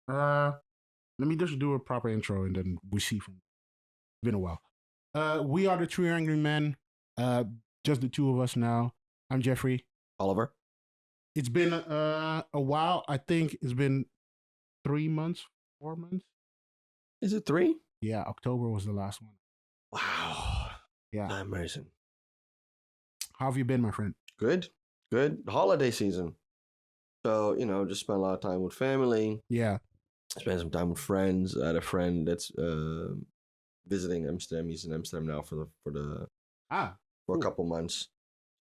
Let me just do a proper intro and then we see from. It's been a while. We are the Three Angry Men. Uh, just the two of us now. I'm Jeffrey. Oliver. It's been a while. I think it's been 3 months, 4 months. Is it 3? Yeah, October was the last one. Wow. Yeah. Amazing. How have you been, my friend? Good. Holiday season. So, just spent a lot of time with family. Yeah. Spent some time with friends. I had a friend that's visiting Amsterdam. He's in Amsterdam now for a couple months.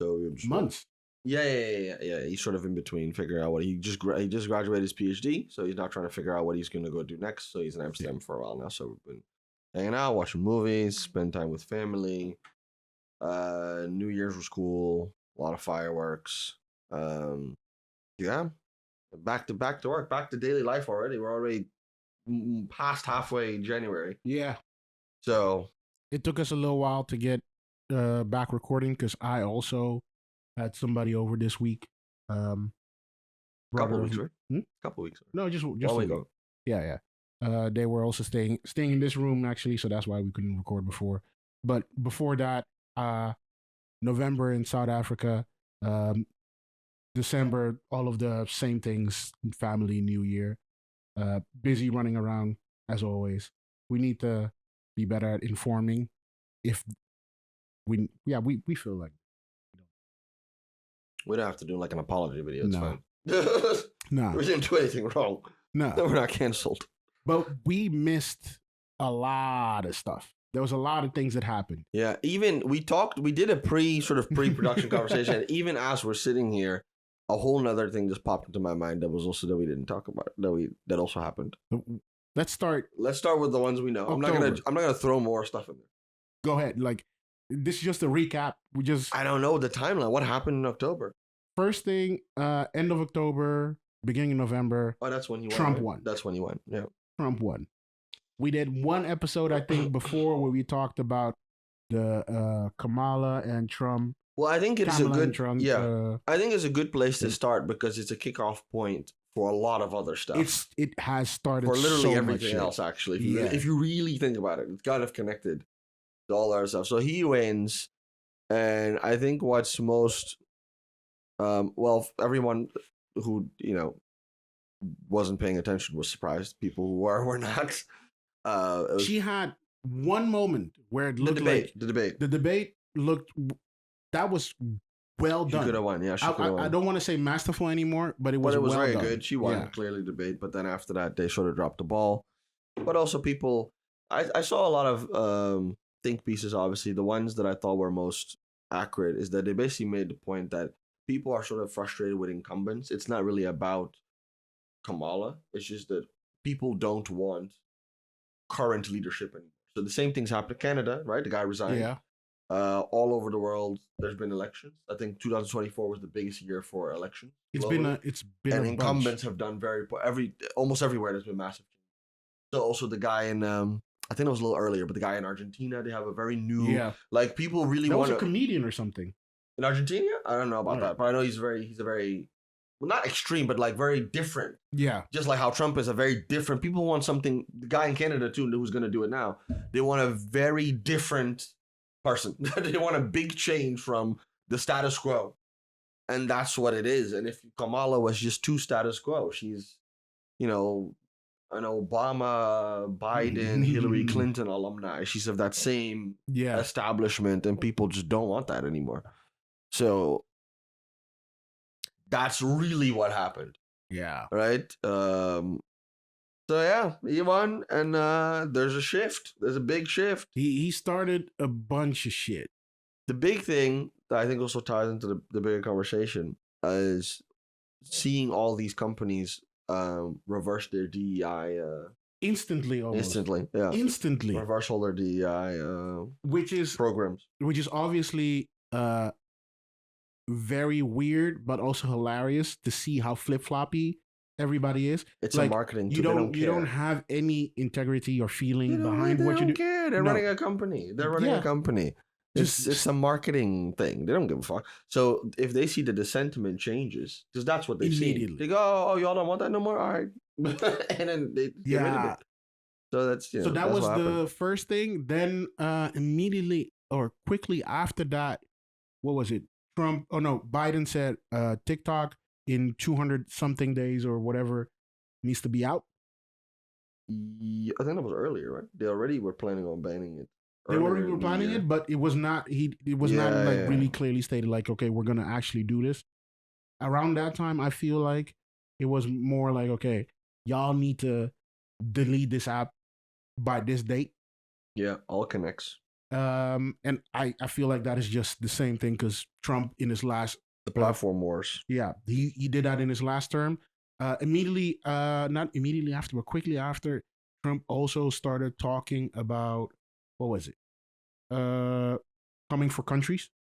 So we were just months. Yeah. He's sort of in between, figuring out what he just graduated his PhD, so he's now trying to figure out what he's going to go do next. So he's in Amsterdam for a while now. So we've been hanging out, watching movies, spend time with family. New Year's was cool. A lot of fireworks. Yeah. Back to work, back to daily life already. We're already past halfway January. Yeah. So it took us a little while to get back recording because I also had somebody over this week. Couple weeks, right? Couple weeks. No, just 1 week ago. Yeah. They were also staying in this room actually, so that's why we couldn't record before. But before that, November in South Africa, December, all of the same things, family, New Year, busy running around as always. We need to be better at informing. If we feel like we don't have to do like an apology video. It's fine. No, we didn't do anything wrong. No, we're not canceled. But we missed a lot of stuff. There was a lot of things that happened. Yeah, even we did a pre-production conversation. And even as we're sitting here, a whole nother thing just popped into my mind that we didn't talk about. That also happened. Let's start with the ones we know. October. I'm not gonna throw more stuff in there. Go ahead. Like, this is just a recap. I don't know the timeline. What happened in October? First thing, end of October, beginning of November. Oh, that's when he won. Trump right? won. That's when he won. Yeah. Trump won. We did one episode, I think, before where we talked about the Kamala and Trump. Well, I think it's Kamala a good Trump, I think it's a good place to start because it's a kickoff point for a lot of other stuff. It has started for literally so everything else. Actually, if you really think about it, it's kind of connected to all our stuff. So he wins, and I think what's most everyone who wasn't paying attention was surprised. People who were not. She had one moment where it looked the debate looked. That was well done. She could have won. Yeah, she could have won. I don't want to say masterful anymore, but it was well very done. Good. She won clearly debate, but then after that they sort of dropped the ball. But also people, I saw a lot of think pieces. Obviously, the ones that I thought were most accurate is that they basically made the point that people are sort of frustrated with incumbents. It's not really about Kamala. It's just that people don't want current leadership anymore. So the same things happened in Canada, right? The guy resigned. Yeah. All over the world, there's been elections. I think 2024 was the biggest year for elections. It's globally. been and incumbents have done almost everywhere. There's been massive change. So also the guy in I think it was a little earlier, but the guy in Argentina, they have a very new like people really want. That was a comedian or something in Argentina. I don't know about that, but I know he's a very well, not extreme, but like very different. Yeah. Just like how Trump is a very different. People want something. The guy in Canada too, who's going to do it now. They want a very different person. They want a big change from the status quo, and that's what it is. And if Kamala was just too status quo, she's, an Obama, Biden, Hillary Clinton alumni. She's of that same establishment, and people just don't want that anymore. So that's really what happened. Yeah. Right. So yeah, he won, and there's a shift. There's a big shift. He started a bunch of shit. The big thing that I think also ties into the bigger conversation is seeing all these companies reverse their DEI instantly. Instantly reverse all their DEI which is programs, which is obviously very weird, but also hilarious to see how flip-floppy everybody is. It's like a marketing tool. You don't have any integrity or feeling behind what you do. Care. They're running a company. A company. It's a marketing thing. They don't give a fuck. So if they see that the sentiment changes, because that's what they see. They go, oh, y'all don't want that no more? All right, and then they get rid of it. So that's so that that's was what the happened. first thing. Then immediately or quickly after that, what was it? Trump? Oh no, Biden said TikTok in 200 something days or whatever needs to be out. Yeah, I think that was earlier, right? They already were planning on banning it. They already Earlier were in the planning year. it, but it was not. It was not Yeah, like yeah. really clearly stated. Like, okay, we're gonna actually do this. Around that time, I feel like it was more like, okay, y'all need to delete this app by this date. Yeah, all connects. And I feel like that is just the same thing because Trump in his last The platform wars. yeah, he did that in his last term. Immediately, not immediately after, but quickly after, Trump also started talking about what was it? Coming for countries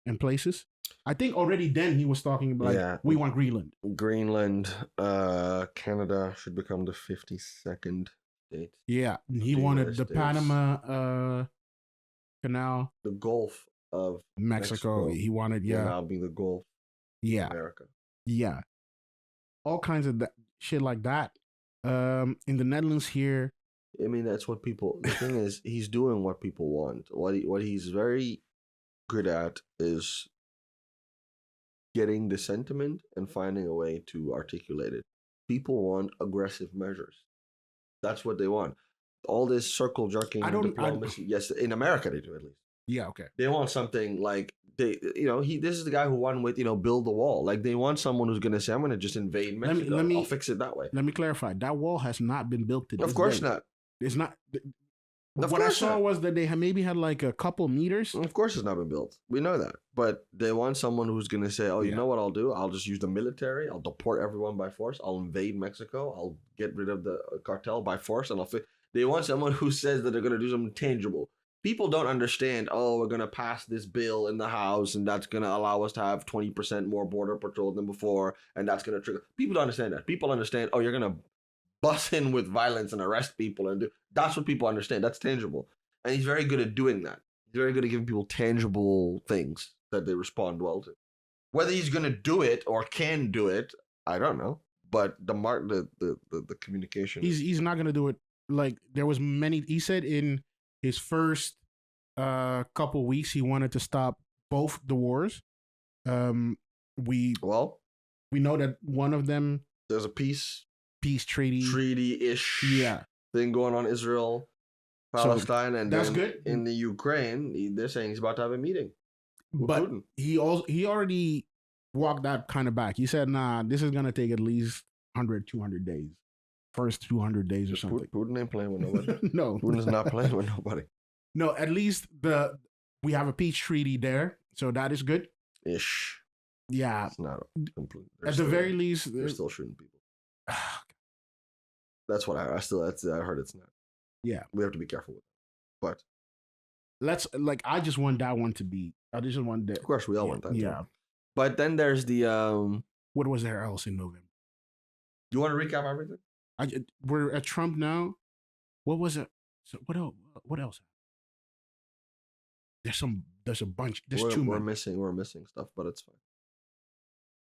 and places. I think already then he was talking about like, we want Greenland. Greenland, Canada should become the 52nd state. Yeah, he the wanted United the States. Panama Canal, The Gulf of Mexico. He wanted will now be the Gulf yeah, of America. yeah, all kinds of shit like that. In the Netherlands here, I mean, that's what people. The thing is, he's doing what people want. What he's very good at is getting the sentiment and finding a way to articulate it. People want aggressive measures. That's what they want. All this circle jerking diplomacy. Yes, in America they do at least. Yeah, okay. They want something like this is the guy who won with build the wall. Like they want someone who's gonna say, I'm gonna just invade Mexico. I'll fix it that way. Let me clarify. That wall has not been built to this Of course day. not. It's not. What I saw was that they maybe had like a couple meters. Of course it's not been built. We know that. But they want someone who's going to say, oh, you know what I'll do? I'll just use the military. I'll deport everyone by force. I'll invade Mexico. I'll get rid of the cartel by force. And they want someone who says that they're going to do something tangible. People don't understand, oh, we're going to pass this bill in the House and that's going to allow us to have 20% more border patrol than before. And that's going to trigger. People don't understand that. People understand, oh, you're going to bust in with violence and arrest people and do. That's what people understand. That's tangible. And he's very good at doing that. He's very good at giving people tangible things that they respond well to. Whether he's going to do it or can do it, I don't know. But the communication. He's not going to do it. Like there was many. He said in his first couple weeks he wanted to stop both the wars. We know that one of them. There's a peace treaty-ish thing going on Israel, Palestine, and that's then good. In the Ukraine, they're saying he's about to have a meeting. But Putin. he already walked that kind of back. He said, nah, this is going to take at least 100, 200 days. First 200 days or something. Putin ain't playing with nobody. No. Putin is not playing with nobody. No, at least we have a peace treaty there. So that is good. Ish. Yeah. It's not complete. At the very least. They're still shooting people. That's what I heard it's not. Yeah. We have to be careful with it. But I just want that one to be. I just want that. Of course, we all want that. Yeah. Too. But then there's the what was there else in November? You want to recap everything? We're at Trump now. What was it? So what else? There's a bunch. There's too We're much. We're missing stuff, but it's fine.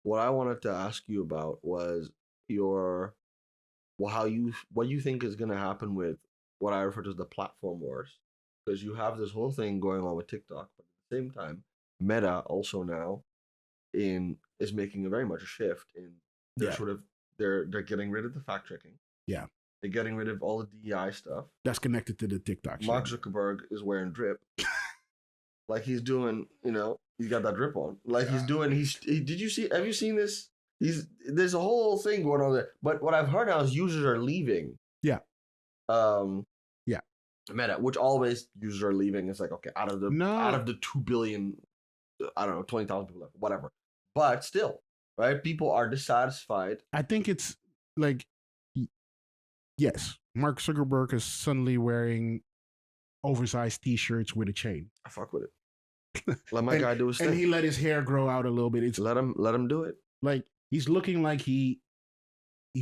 What I wanted to ask you about was what you think is going to happen with what I refer to as the platform wars, because you have this whole thing going on with TikTok, but at the same time, Meta also now is making a very much a shift in their they're getting rid of the fact checking. Yeah. They're getting rid of all the DEI stuff. That's connected to the TikTok. Mark Zuckerberg is wearing drip. Like he's doing, he's got that drip on. Like he's doing, have you seen this? There's a whole thing going on there. But what I've heard now is users are leaving. Yeah. Yeah. Meta, which always users are leaving. It's like, okay, out of the 2 billion, I don't know, 20,000 people left, whatever. But still, right? People are dissatisfied. I think it's like, yes, Mark Zuckerberg is suddenly wearing oversized t-shirts with a chain. I fuck with it. Let my guy do his thing. And he let his hair grow out a little bit. Let him do it. Like he's looking like he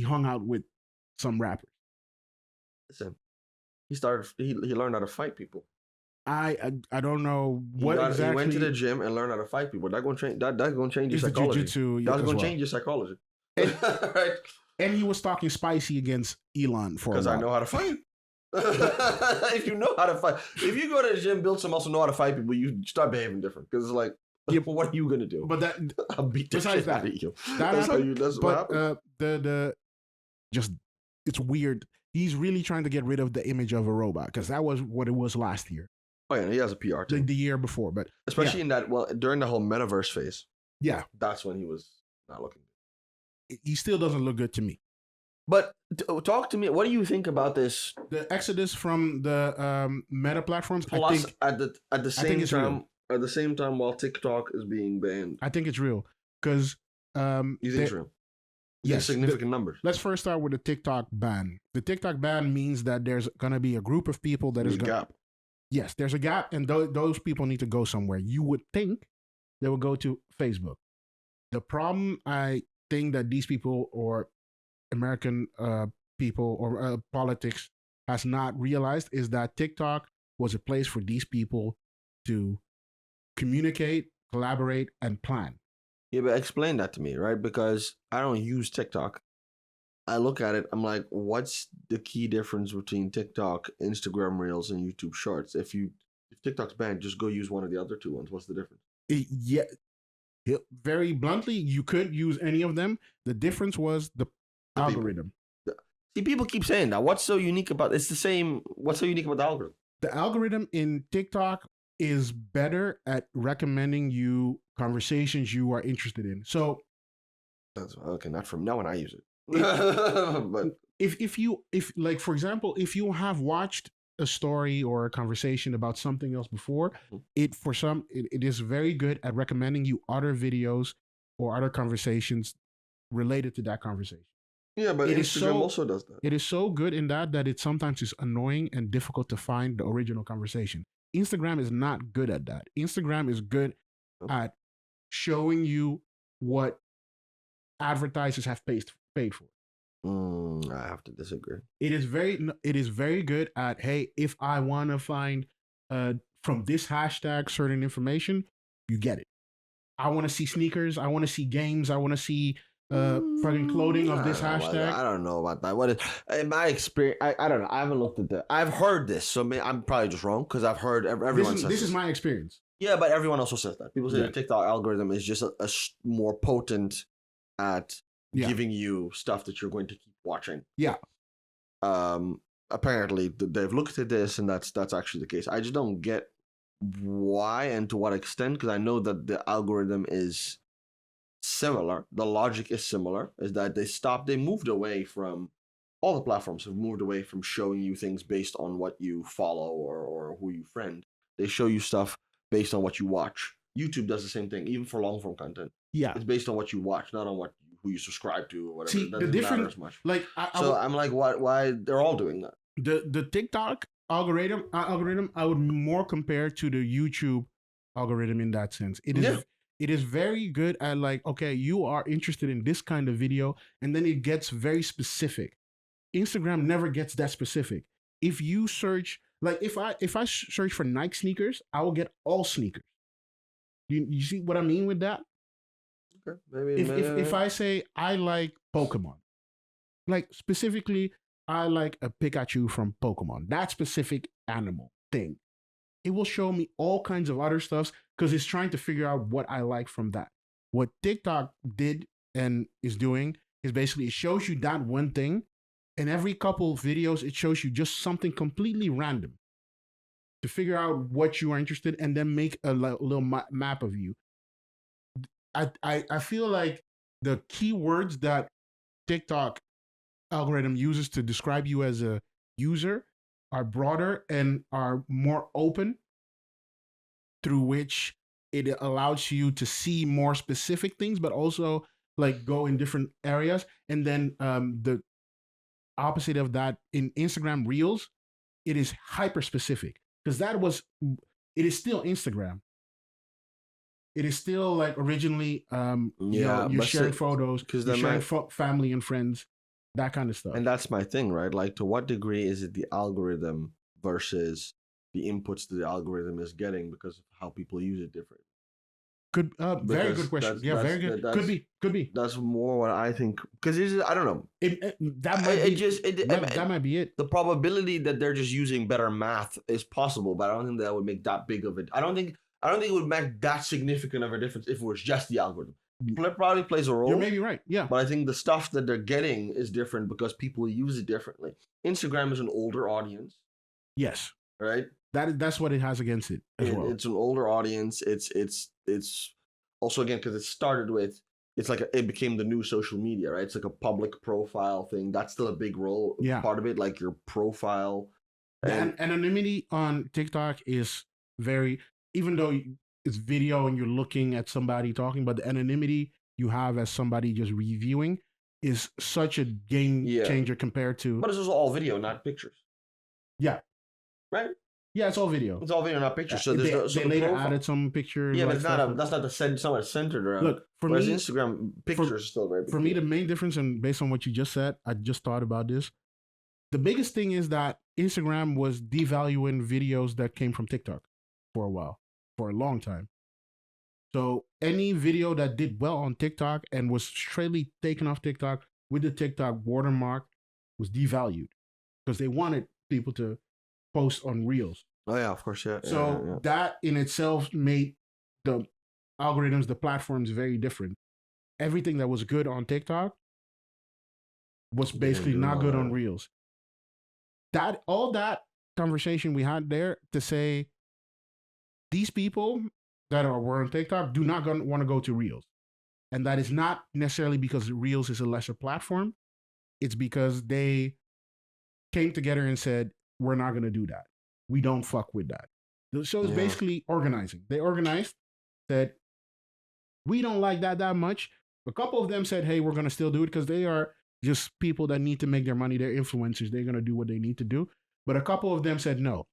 hung out with some rappers. Listen, he learned how to fight people. I don't know what exactly. He went to the gym and learned how to fight people. That's gonna change your psychology. That's gonna change your psychology. Right? And he was talking spicy against Elon for a Because while. I know how to fight. If you know how to fight, if you go to the gym, build some muscle, know how to fight people, you start behaving different. Because it's like, what are you gonna do? But that I'll beat the besides shit out that, of you. that That's how happened. you. That's what But happens. the just it's weird. He's really trying to get rid of the image of a robot because that was what it was last year, Oh yeah, he has a PR team, the year before. But especially in that during the whole metaverse phase. yeah, That's when he was not looking. he still doesn't look good to me. But talk to me. What do you think about this? The exodus from the meta platforms, Plus, I think at the think same it's time, real. at the same time, while TikTok is being banned, I think it's real because you think it's real? yes, Significant numbers. let's first start with the TikTok ban. The TikTok ban means that there's going to be a group of people that is There's a going. gap. Yes, there's a gap, and those people need to go somewhere. You would think they would go to Facebook. The problem I think that these people or American people or politics has not realized is that TikTok was a place for these people to communicate, collaborate, and plan. Yeah, but explain that to me, right? Because I don't use TikTok. I look at it, I'm like, what's the key difference between TikTok, Instagram Reels, and YouTube Shorts? If TikTok's banned, just go use one of the other two ones. What's the difference? Very bluntly, you could use any of them. The difference was the algorithm. See, people keep saying that. What's so unique about it's the same? What's so unique about the algorithm? The algorithm in TikTok is better at recommending you conversations you are interested in. So That's okay. Not from now when I use it. But if like for example, if you have watched a story or a conversation about something else before, it is very good at recommending you other videos or other conversations related to that conversation. yeah, but It is Instagram so- also does that. It is so good in that it sometimes is annoying and difficult to find the original conversation. Instagram is not good at that. Instagram is good at showing you what advertisers have paid for. I have to disagree. It is very good at, hey, if I want to find from this hashtag certain information, you get it. I want to see sneakers, I want to see games, I want to see fucking clothing of this hashtag. I don't know about that. What is in my experience? I don't know. I haven't looked at that. I've heard this, so I'm probably just wrong because I've heard everyone says This is my experience. Yeah, but everyone also says that. People say Yeah. the TikTok algorithm is just more potent at Yeah. giving you stuff that you're going to keep watching. Yeah. Apparently they've looked at this and that's actually the case. I just don't get why and to what extent, because I know that the algorithm is similar. The logic is similar, is that they moved away from, all the platforms have moved away from showing you things based on what you follow or who you friend. They show you stuff based on what you watch. YouTube does the same thing, even for long form content. Yeah. It's based on what you watch, not on who you subscribe to or whatever. See, It the doesn't matter difference, as much. like, I'm like, why they're all doing that? the TikTok algorithm, I would more compare to the YouTube algorithm in that sense. It is very good at like, okay, you are interested in this kind of video, and then it gets very specific. Instagram never gets that specific. If you search, like if I search for Nike sneakers, I will get all sneakers. You see what I mean with that? Okay, maybe If I say I like Pokemon, like specifically, I like a Pikachu from Pokemon, that specific animal thing, it will show me all kinds of other stuff because it's trying to figure out what I like from that. What TikTok did and is doing is basically it shows you that one thing, and every couple of videos it shows you just something completely random to figure out what you are interested in, and then make a little map of you. I feel like the keywords that TikTok algorithm uses to describe you as a user are broader and are more open, through which it allows you to see more specific things, but also like go in different areas. And then the opposite of that in Instagram Reels, it is hyper specific because it is still Instagram. It is still like originally, you're sharing photos, you're sharing family and friends, that kind of stuff. And that's my thing, right? Like, to what degree is it the algorithm versus the inputs that the algorithm is getting because of how people use it different? Could very good question. Yeah, very good. Could be. That's more what I think, because I don't know. That might be that might be it. The probability that they're just using better math is possible, but I don't think that would make that big of it. I don't think it would make that significant of a difference if it was just the algorithm. It probably plays a role. You're maybe right. Yeah, but I think the stuff that they're getting is different because people use it differently. Instagram is an older audience. Yes. Right. That's what it has against it as well. It's an older audience. It's also, again, because it started with, it's like it became the new social media, right? It's like a public profile thing. That's still a big role, part of it, like your profile. And anonymity on TikTok is very, even though it's video and you're looking at somebody talking, but the anonymity you have as somebody just reviewing is such a game changer compared to. But it's also all video, not pictures. Yeah. Right? Yeah, it's all video. It's all video, not pictures. So they later added some pictures. Yeah, but that's not somewhat centered around. Look, for whereas me, Instagram pictures are still very big. For me, the main difference, and based on what you just said, I just thought about this. The biggest thing is that Instagram was devaluing videos that came from TikTok for a while, for a long time. So any video that did well on TikTok and was straightly taken off TikTok with the TikTok watermark was devalued because they wanted people to post on Reels. Oh yeah, of course, yeah. So that in itself made the algorithms, the platforms very different. Everything that was good on TikTok was basically not good on Reels. All that conversation we had there to say these people that were on TikTok do not want to go to Reels. And that is not necessarily because Reels is a lesser platform. It's because they came together and said, we're not going to do that. We don't fuck with that. So it's basically organizing. They organized, said, we don't like that much. A couple of them said, hey, we're going to still do it because they are just people that need to make their money. They're influencers. They're going to do what they need to do. But a couple of them said no.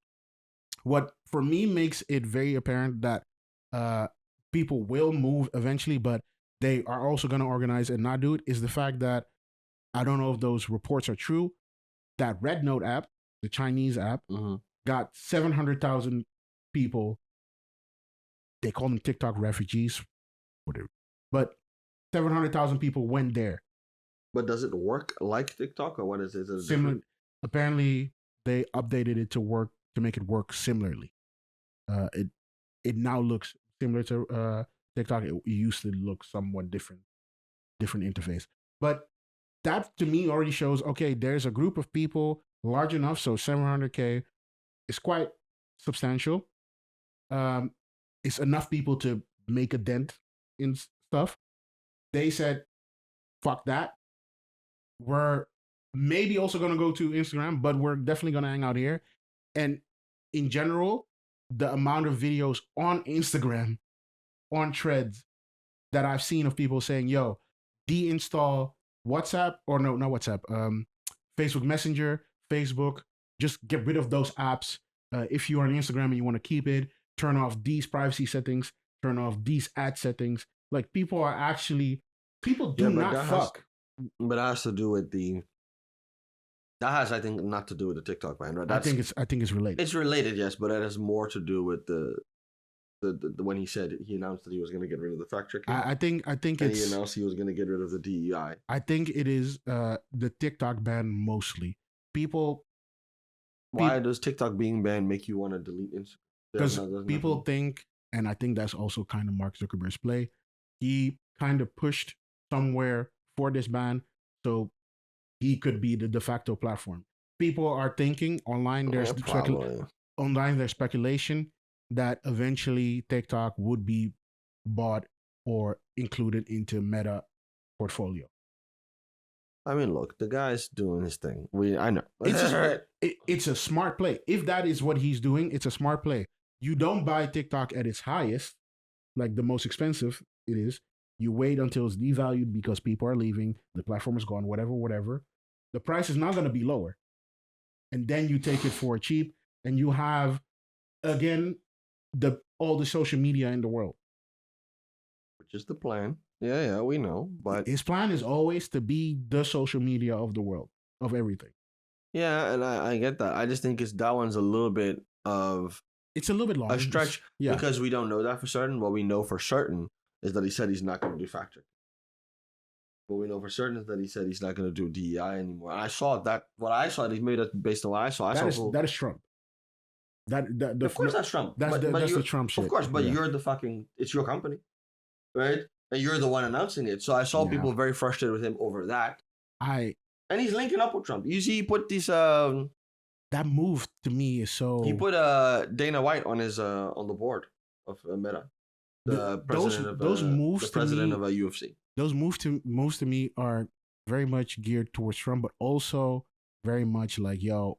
What for me makes it very apparent that people will move eventually, but they are also going to organize and not do it is the fact that I don't know if those reports are true. That Red Note app, the Chinese app, got 700,000 people. They call them TikTok refugees, whatever. But 700,000 people went there. But does it work like TikTok, or what is it? Similar. Apparently, they updated it to make it work similarly. It now looks similar to TikTok. It used to look somewhat different interface. But that to me already shows, okay, there's a group of people large enough, so 700K is quite substantial. It's enough people to make a dent in stuff. They said, fuck that. We're maybe also going to go to Instagram, but we're definitely going to hang out here. And in general, the amount of videos on Instagram, on threads, that I've seen of people saying, yo, deinstall WhatsApp, or no, not WhatsApp, Facebook Messenger, Facebook, just get rid of those apps. If you're on Instagram and you want to keep it, turn off these privacy settings, turn off these ad settings. Like people do not fuck. But that has to do with that has, I think, not to do with the TikTok ban, right? I think it's related. It's related, yes, but it has more to do with the when he announced that he was going to get rid of the fact checking. I think and he announced he was going to get rid of the DEI. I think it is the TikTok ban mostly. Why does TikTok being banned make you want to delete Instagram? Because people think, and I think that's also kind of Mark Zuckerberg's play, he kind of pushed somewhere for this ban so he could be the de facto platform. People are thinking online, there's speculation that eventually TikTok would be bought or included into Meta portfolio. I mean, look, the guy's doing his thing. I know. It's a smart play. If that is what he's doing, it's a smart play. You don't buy TikTok at its highest, like the most expensive it is. You wait until it's devalued because people are leaving, the platform is gone, whatever. The price is not going to be lower. And then you take it for cheap, and you have, again, all the social media in the world. Which is the plan. Yeah, we know. But his plan is always to be the social media of the world, of everything. Yeah, and I get that. I just think that one's a little bit of It's a little bit long. A stretch, yeah. because we don't know that for certain. What we know for certain is that he said he's not going to do fact checking. What we know for certain is that he said he's not going to do DEI anymore. I saw that. What I saw, he made it based on what I saw. That is Trump. Of course, that's Trump. That's the Trump shit. Of course, but you're the fucking. It's your company, right? And you're the one announcing it. So I saw people very frustrated with him over that. And he's linking up with Trump. You see, he put these. That move to me is so. He put Dana White on his on the board of Meta, the president of UFC. Those moves to me are very much geared towards Trump, but also very much like, yo,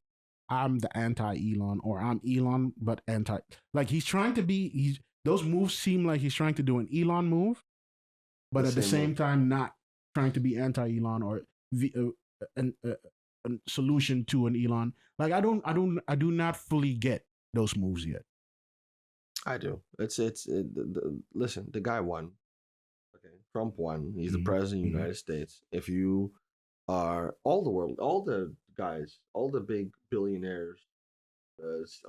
I'm the anti-Elon, or I'm Elon but anti. Like he's trying to be. Those moves seem like he's trying to do an Elon move, but at the same time not trying to be anti-Elon or a solution to an Elon. Like I do not fully get those moves yet. I do. Listen, the guy won. Okay, Trump won. He's the president of the United States. If you are all the guys, all the big billionaires,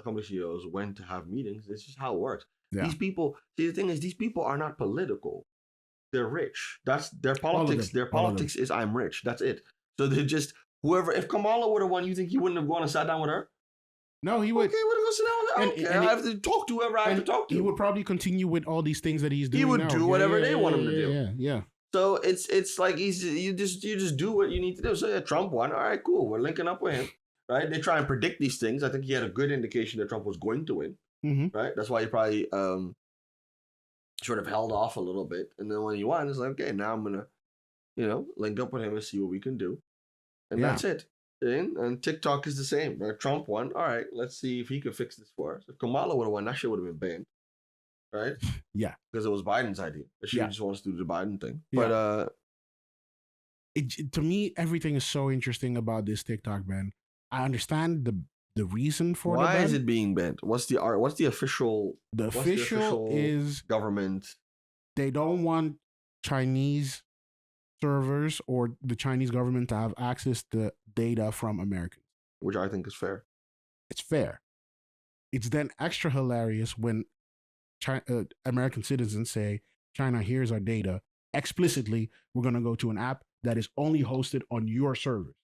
company CEOs went to have meetings. This is how it works. Yeah. These people. See, the thing is, these people are not political. They're rich. That's their politics. Their politics is I'm rich. That's it. So they're just whoever. If Kamala would have won, you think he wouldn't have gone and sat down with her? No, he would. Okay, we're gonna go sit down with her. I don't care. I have to talk to whoever I have to talk to. He would probably continue with all these things that he's doing. He would do whatever they want him to do. Yeah. So it's like you just do what you need to do. So yeah, Trump won. All right, cool. We're linking up with him, right? They try and predict these things. I think he had a good indication that Trump was going to win, right? That's why he probably sort of held off a little bit, and then when he won, it's like, okay, now I'm gonna, link up with him and see what we can do, and that's it. And TikTok is the same. Right? Trump won. All right, let's see if he could fix this for us. If Kamala would have won, that shit would have been banned, right? Yeah, because it was Biden's idea. She just wants to do the Biden thing. Yeah. But to me, everything is so interesting about this TikTok ban. I understand the reason for why is it being banned? What's the official? The official is government. They don't want Chinese servers or the Chinese government to have access to data from Americans, which I think is fair. It's fair. It's then extra hilarious when American citizens say, "China, here's our data." Explicitly, we're going to go to an app that is only hosted on your servers.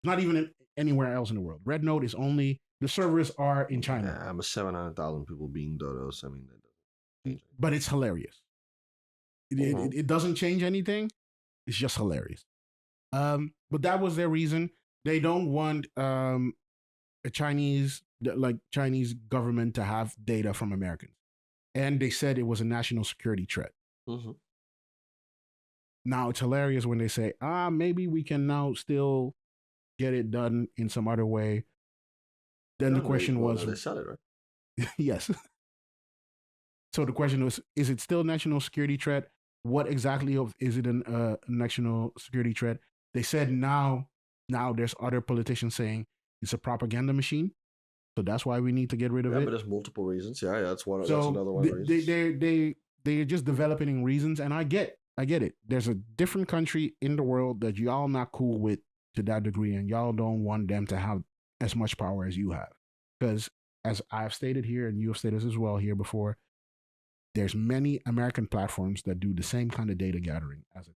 Not even anywhere else in the world. Red Note is only, the servers are in China. Yeah, I'm a 700,000 people being dodos. I mean, that doesn't change anything. But it's hilarious. It doesn't change anything. It's just hilarious. But that was their reason. They don't want a Chinese government to have data from Americans. And they said it was a national security threat. Now it's hilarious when they say, maybe we can now still get it done in some other way. Then the question was, they sell it, right? Yes. So the question was, is it still a national security threat? What exactly is it a national security threat? They said now there's other politicians saying it's a propaganda machine. So that's why we need to get rid of it. Yeah, but there's multiple reasons. Yeah, that's another one. They're just developing reasons, and I get it. There's a different country in the world that y'all not cool with to that degree, and y'all don't want them to have as much power as you have. Because as I've stated here, and you have stated as well here before, there's many American platforms that do the same kind of data gathering as it.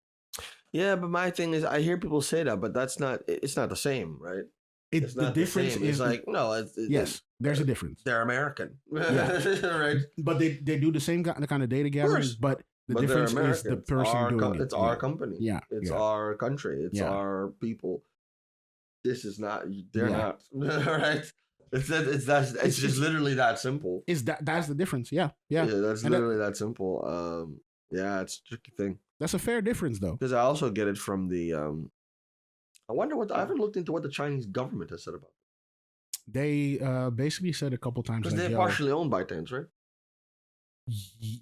Yeah, but my thing is, I hear people say that, but it's not the same, right? The difference is like, no. Yes, there's a difference. They're American. Yeah. Right? But they do the same kind of data gathering, but the difference is the person doing it. It's our company. Yeah. It's our country. It's our people. This is not, they're not. Right? It's just literally that simple. That's the difference. Yeah. That's literally that simple. It's a tricky thing. That's a fair difference, though. Because I also get it from the. I wonder I haven't looked into what the Chinese government has said about it. They basically said a couple times. Because they're partially owned by ByteDance, right?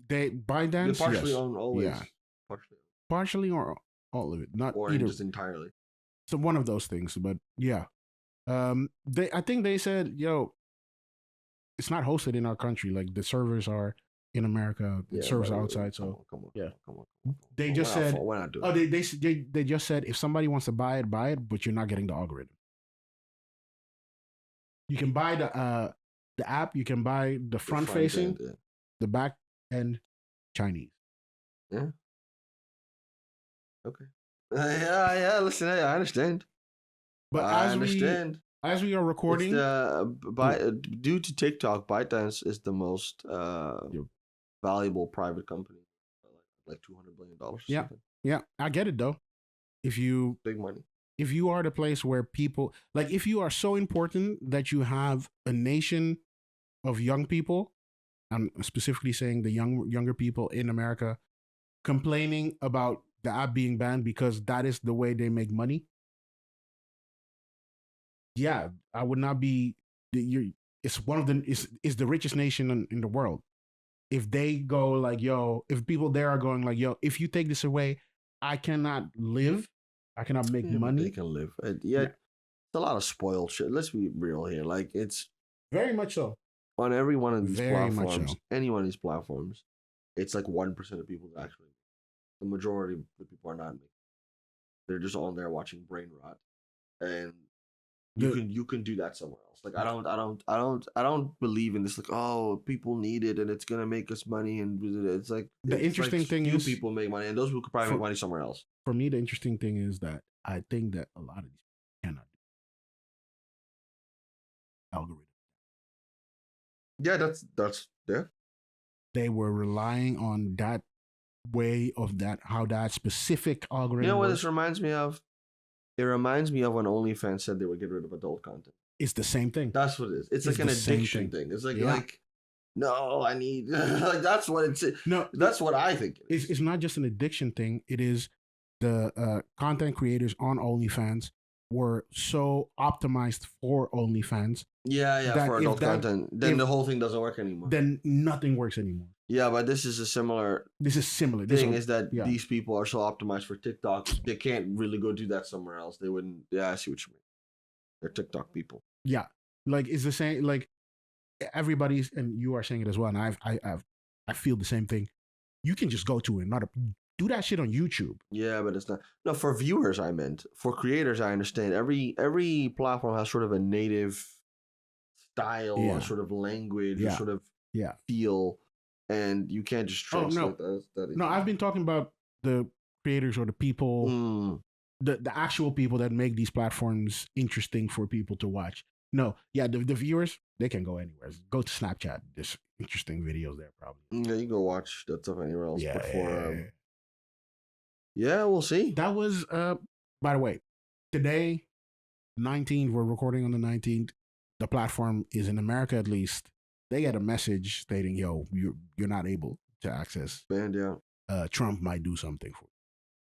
ByteDance. They partially own always. Yeah. Partially or all of it, not or either. Just entirely. So one of those things, but yeah. I think they said, yo, it's not hosted in our country. Like the servers are in America, the servers are outside. So come on. They just said, we're not doing they just said, if somebody wants to buy it, but you're not getting the algorithm. You can buy The app, you can buy the front facing, end, yeah. the back end Chinese. Yeah. Okay. Yeah. Listen, I understand. But I understand. as we are It's recording, due to TikTok, ByteDance is the most Yep. valuable private company, like $200 billion. Yeah, yeah, I get it though. If you Big money. if you are the place where people like, if you are so important that you have a nation of young people, I'm specifically saying the younger people in America, complaining about the app being banned because that is the way they make money. Yeah, I would not be. It's one of the is the richest nation in the world. If they go like, yo, if people there are going like, yo, if you take this away, I cannot live, I cannot make Yeah, but money. they can live. It's a lot of spoiled shit. Let's be real here. Like, it's Very much so. on every one of these Very much platforms, so. any one of these platforms, it's like 1% of people that actually. The majority of the people are not making. They're just on there watching brain rot, and you can do that somewhere else. Like, I don't believe in this. Like, oh, people need it and it's gonna make us money, and it's like The interesting thing few is people make money, and those people could probably make money somewhere else. For me, the interesting thing is that I think that a lot of these cannot do algorithm. Yeah, that's yeah. They were relying on that way of that, how that specific algorithm. You know what works. this reminds me of? It reminds me of when OnlyFans said they would get rid of adult content. It's the same thing. That's what it is. It's like an addiction thing. It's like no, I need like that's what it's. No, that's what I think. It's not just an addiction thing. It is the content creators on OnlyFans were so optimized for OnlyFans. Yeah, for adult content. Then the whole thing doesn't work anymore. Then nothing works anymore. Yeah, but this is similar. Thing is that these people are so optimized for TikTok, they can't really go do that somewhere else. They wouldn't. Yeah, I see what you mean. They're TikTok people. Yeah, like it's the same. Like everybody's, and you are saying it as well. And I feel the same thing. You can just go to another. Do that shit on YouTube. Yeah, but it's not. No, for viewers, I meant. For creators, I understand. Every platform has sort of a native style, or sort of language, or sort of feel, and you can't just translate that. No, I've been talking about the creators or the people, the actual people that make these platforms interesting for people to watch. No, the viewers, they can go anywhere. Go to Snapchat. There's interesting videos there, probably. Yeah, you can go watch that stuff anywhere else. Yeah, we'll see. That was, by the way, today, 19th, we're recording on the 19th. The platform is in America, at least. They get a message stating, yo, you're not able to access. Banned, yeah. Trump might do something for you.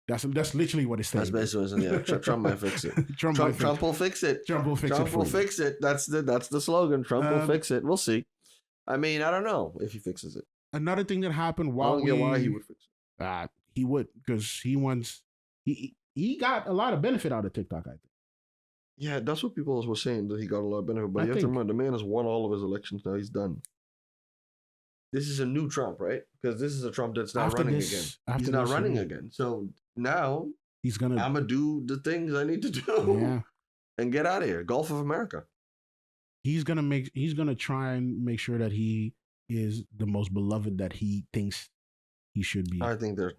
That's literally what it's saying. That's basically what Trump might fix it. Trump will fix it. Trump will fix it. Trump will fix it. That's the slogan. Trump will fix it. We'll see. I mean, I don't know if he fixes it. Another thing that happened while I don't get why he would fix it. He would, because he got a lot of benefit out of TikTok, I think. Yeah, that's what people were saying, that he got a lot of benefit. But you have to remember, the man has won all of his elections now. He's done. This is a new Trump, right? Because this is a Trump that's not running again. He's not running again. So now I'm gonna do the things I need to do and get out of here. Gulf of America. He's gonna try and make sure that he is the most beloved that he thinks he should be. I think there's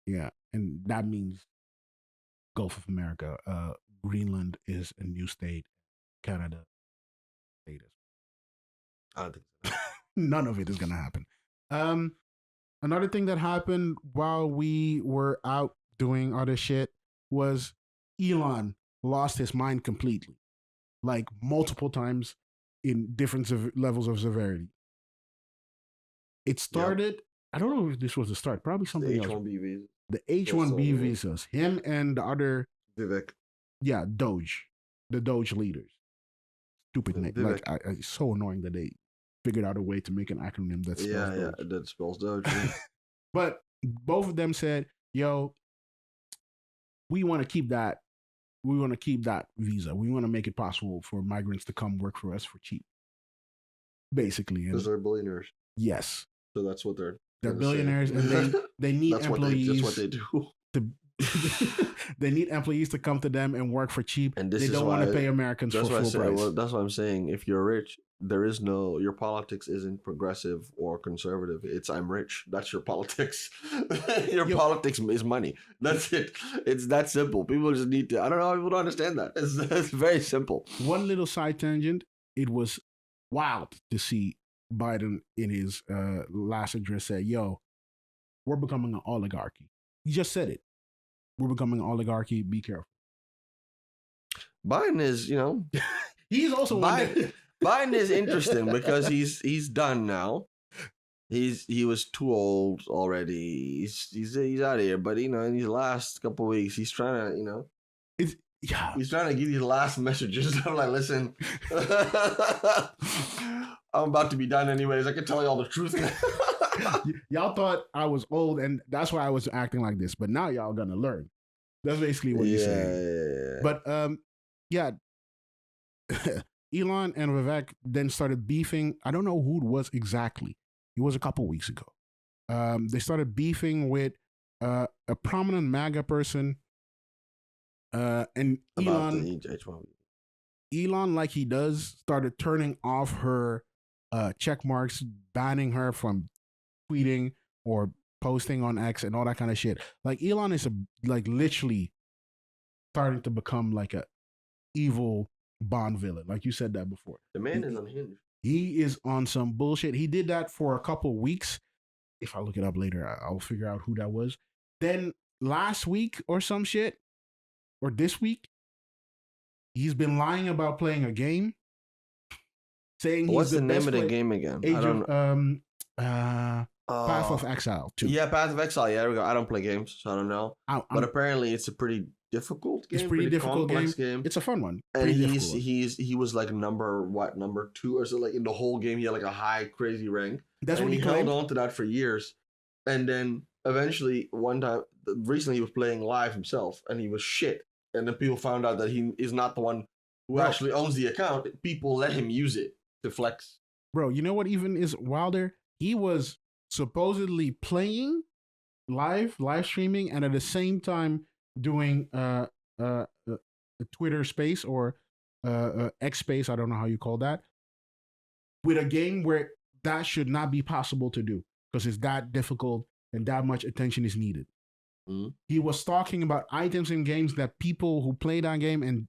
yeah, and that means Gulf of America. Greenland is a new state. Canada state is. I don't think so. None of it is gonna happen. Another thing that happened while we were out doing other shit was Elon lost his mind completely, like multiple times in different levels of severity. It started. I don't know if this was the start. Probably something else. H-1B visa. The H-1B visas. Him and the other. Vivek. Yeah, Doge. The Doge leaders. Stupid name. Like, it's so annoying that they figured out a way to make an acronym that spells Doge. That spells Doge. But both of them said, yo, we want to keep that. We want to keep that visa. We want to make it possible for migrants to come work for us for cheap. Basically. Because they're billionaires. Yes. So that's what they're billionaires, and they need employees. That's what they do. They need employees to come to them and work for cheap. And this they is don't want why- to pay Americans for That's what I full said. price. Well, that's what I'm saying. If you're rich, there is no your politics isn't progressive or conservative. It's I'm rich. That's your politics. Your Yo. politics is money. That's it. It's that simple. People just need to. I don't know how people don't understand that. It's very simple. One little side tangent. It was wild to see Biden in his last address say, "Yo, we're becoming an oligarchy." He just said it. We're becoming an oligarchy. Be careful. Biden is, He's also one that- Biden is interesting because he's done now. He was too old already. He's out of here. But in these last couple of weeks, he's trying to yeah. he's trying to give these last messages. I'm like, listen, I'm about to be done anyways. I can tell you all the truth. Y'all thought I was old, and that's why I was acting like this. But now y'all gonna learn. That's basically what he's saying. Yeah. But yeah. Elon and Vivek then started beefing. I don't know who it was exactly. It was a couple weeks ago. They started beefing with a prominent MAGA person. And About Elon, the H1B. Elon, like he does, started turning off her check marks, banning her from tweeting or posting on X and all that kind of shit. Like Elon is literally starting to become like a evil Bond villain. Like you said that before. The man is unhinged. He is on some bullshit. He did that for a couple weeks. If I look it up later, I'll figure out who that was. Then last week or some shit, or this week, he's been lying about playing a game, saying What's he's the name of the game again? Age I don't of know. Path of Exile 2. Yeah, Path of Exile. Yeah, there we go. I don't play games, so I don't know. But apparently, it's a pretty difficult game. It's pretty difficult complex game. It's a fun one. And Pretty he was like number 2 or so, like in the whole game. He had like a high crazy rank. That's and what he claimed. held on to that for years. And then eventually, one time, recently, he was playing live himself, and he was shit. And then people found out that he is not the one who actually owns the account. People let him use it to flex. Bro, you know what even is wilder? He was supposedly playing live streaming, and at the same time doing a Twitter space or X space, I don't know how you call that, with a game where that should not be possible to do because it's that difficult and that much attention is needed. Mm-hmm. He was talking about items in games that people who play that game and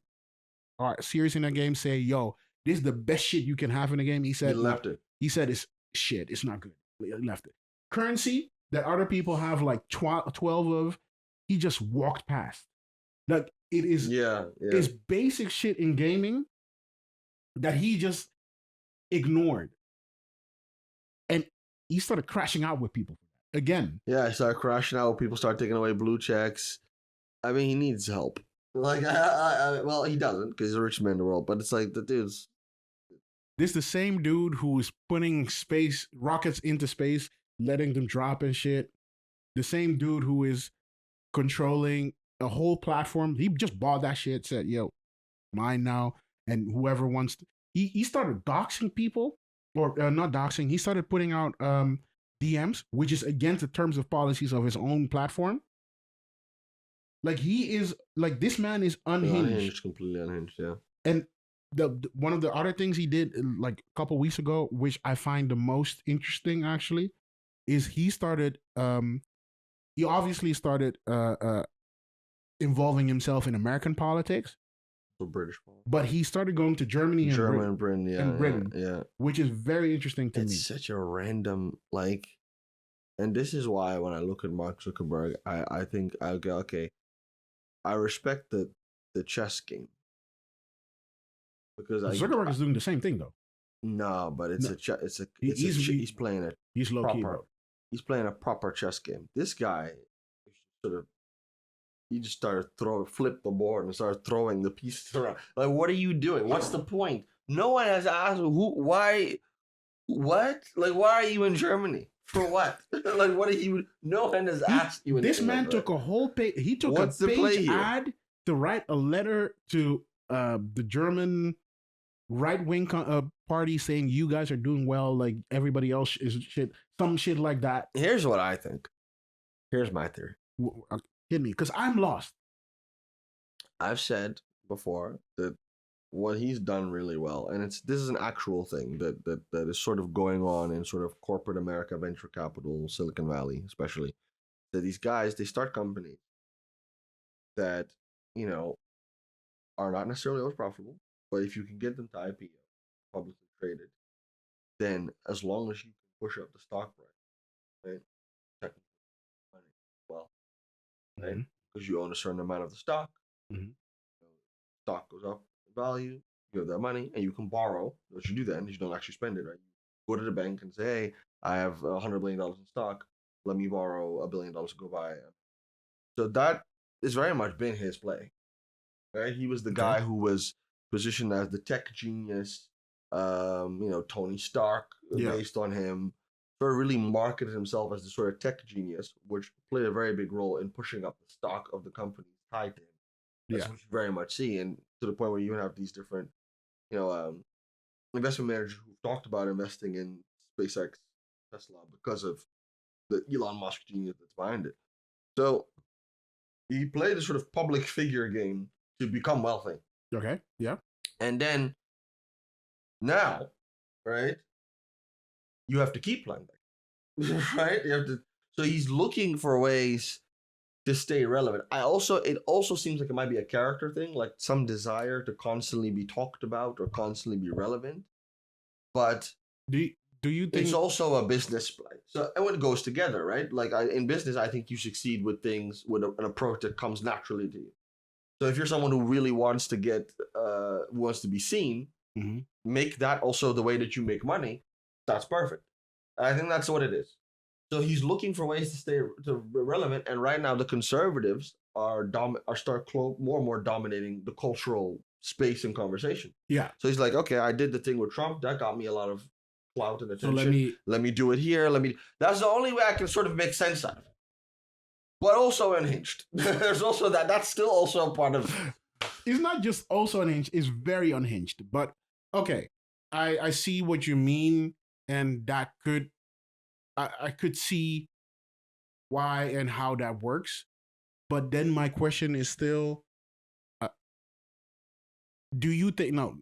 are serious in that game say, yo, this is the best shit you can have in the game. He said, He left it. He said, it's shit. It's not good. He left it. Currency that other people have like 12 of, he just walked past. Like it is, it's basic shit in gaming that he just ignored. And he started crashing out with people again. Yeah, he started crashing out. People start taking away blue checks. I mean, he needs help. Like, well, he doesn't because he's a rich man in the world. But it's like the dude's. This is the same dude who is putting rockets into space, letting them drop and shit. The same dude who is controlling a whole platform. He just bought that shit, said, yo, mine now. And whoever wants to. He started doxing people, or not doxing. He started putting out DMs, which is against the terms of policies of his own platform. Like he is, like this man is unhinged. Completely unhinged, yeah. And the one of the other things he did like a couple weeks ago, which I find the most interesting actually, is he started he obviously started involving himself in American politics. So British politics. But he started going to Germany and Britain, yeah. Which is very interesting to me. It's such a random, like, and this is why when I look at Mark Zuckerberg, I think I go, okay, I respect the chess game. Because Zuckerberg is doing the same thing though. No, but he's playing it. He's low key, bro. He's playing a proper chess game. This guy he just started flipped the board and started throwing the pieces around. Like, what are you doing? What's the point? No one has asked why, what? Like, why are you in Germany? For what? Like, what are you? No one has asked you. This man took a whole page. He took a page ad to write a letter to the German right-wing party saying you guys are doing well, like everybody else is shit, some shit like that. Here's what I think. Here's my theory. Hit me, because I'm lost. I've said before that what he's done really well, and this is an actual thing that is sort of going on in sort of corporate America, venture capital, Silicon Valley, especially. That these guys, they start companies that, you know, are not necessarily always profitable, but if you can get them to IPO, publicly traded, then as long as you can push up the stock price, right? Technically, money as well, right? Because you own a certain amount of the stock, stock goes up in value, you have that money, and you can borrow. What you do then is you don't actually spend it, right? You go to the bank and say, hey, I have $100 billion in stock. Let me borrow $1 billion to go buy it. So that has very much been his play, right? He was the guy who was positioned as the tech genius, Tony Stark, based on him, sort of really marketed himself as the sort of tech genius, which played a very big role in pushing up the stock of the company tied to him. That's what you very much see, and to the point where you even have these different, investment managers who've talked about investing in SpaceX, Tesla, because of the Elon Musk genius that's behind it. So he played a sort of public figure game to become wealthy. Okay. Yeah. And then now, right, you have to keep playing that. Right? You have to. So he's looking for ways to stay relevant. It also seems like it might be a character thing, like some desire to constantly be talked about or constantly be relevant. But do you think it's also a business play? So and when it goes together, right? Like in business, I think you succeed with things with an approach that comes naturally to you. So if you're someone who really wants to be seen, make that also the way that you make money. That's perfect. I think that's what it is. So he's looking for ways to stay relevant, and right now the conservatives are more and more dominating the cultural space and conversation. Yeah. So he's like, okay, I did the thing with Trump, that got me a lot of clout and attention. So let me do it here. That's the only way I can sort of make sense out of it. But also unhinged. There's also that. That's still also a part of. It's not just also unhinged. It's very unhinged. But okay, I see what you mean, and that could. I could see why and how that works, but then my question is still: do you think? No,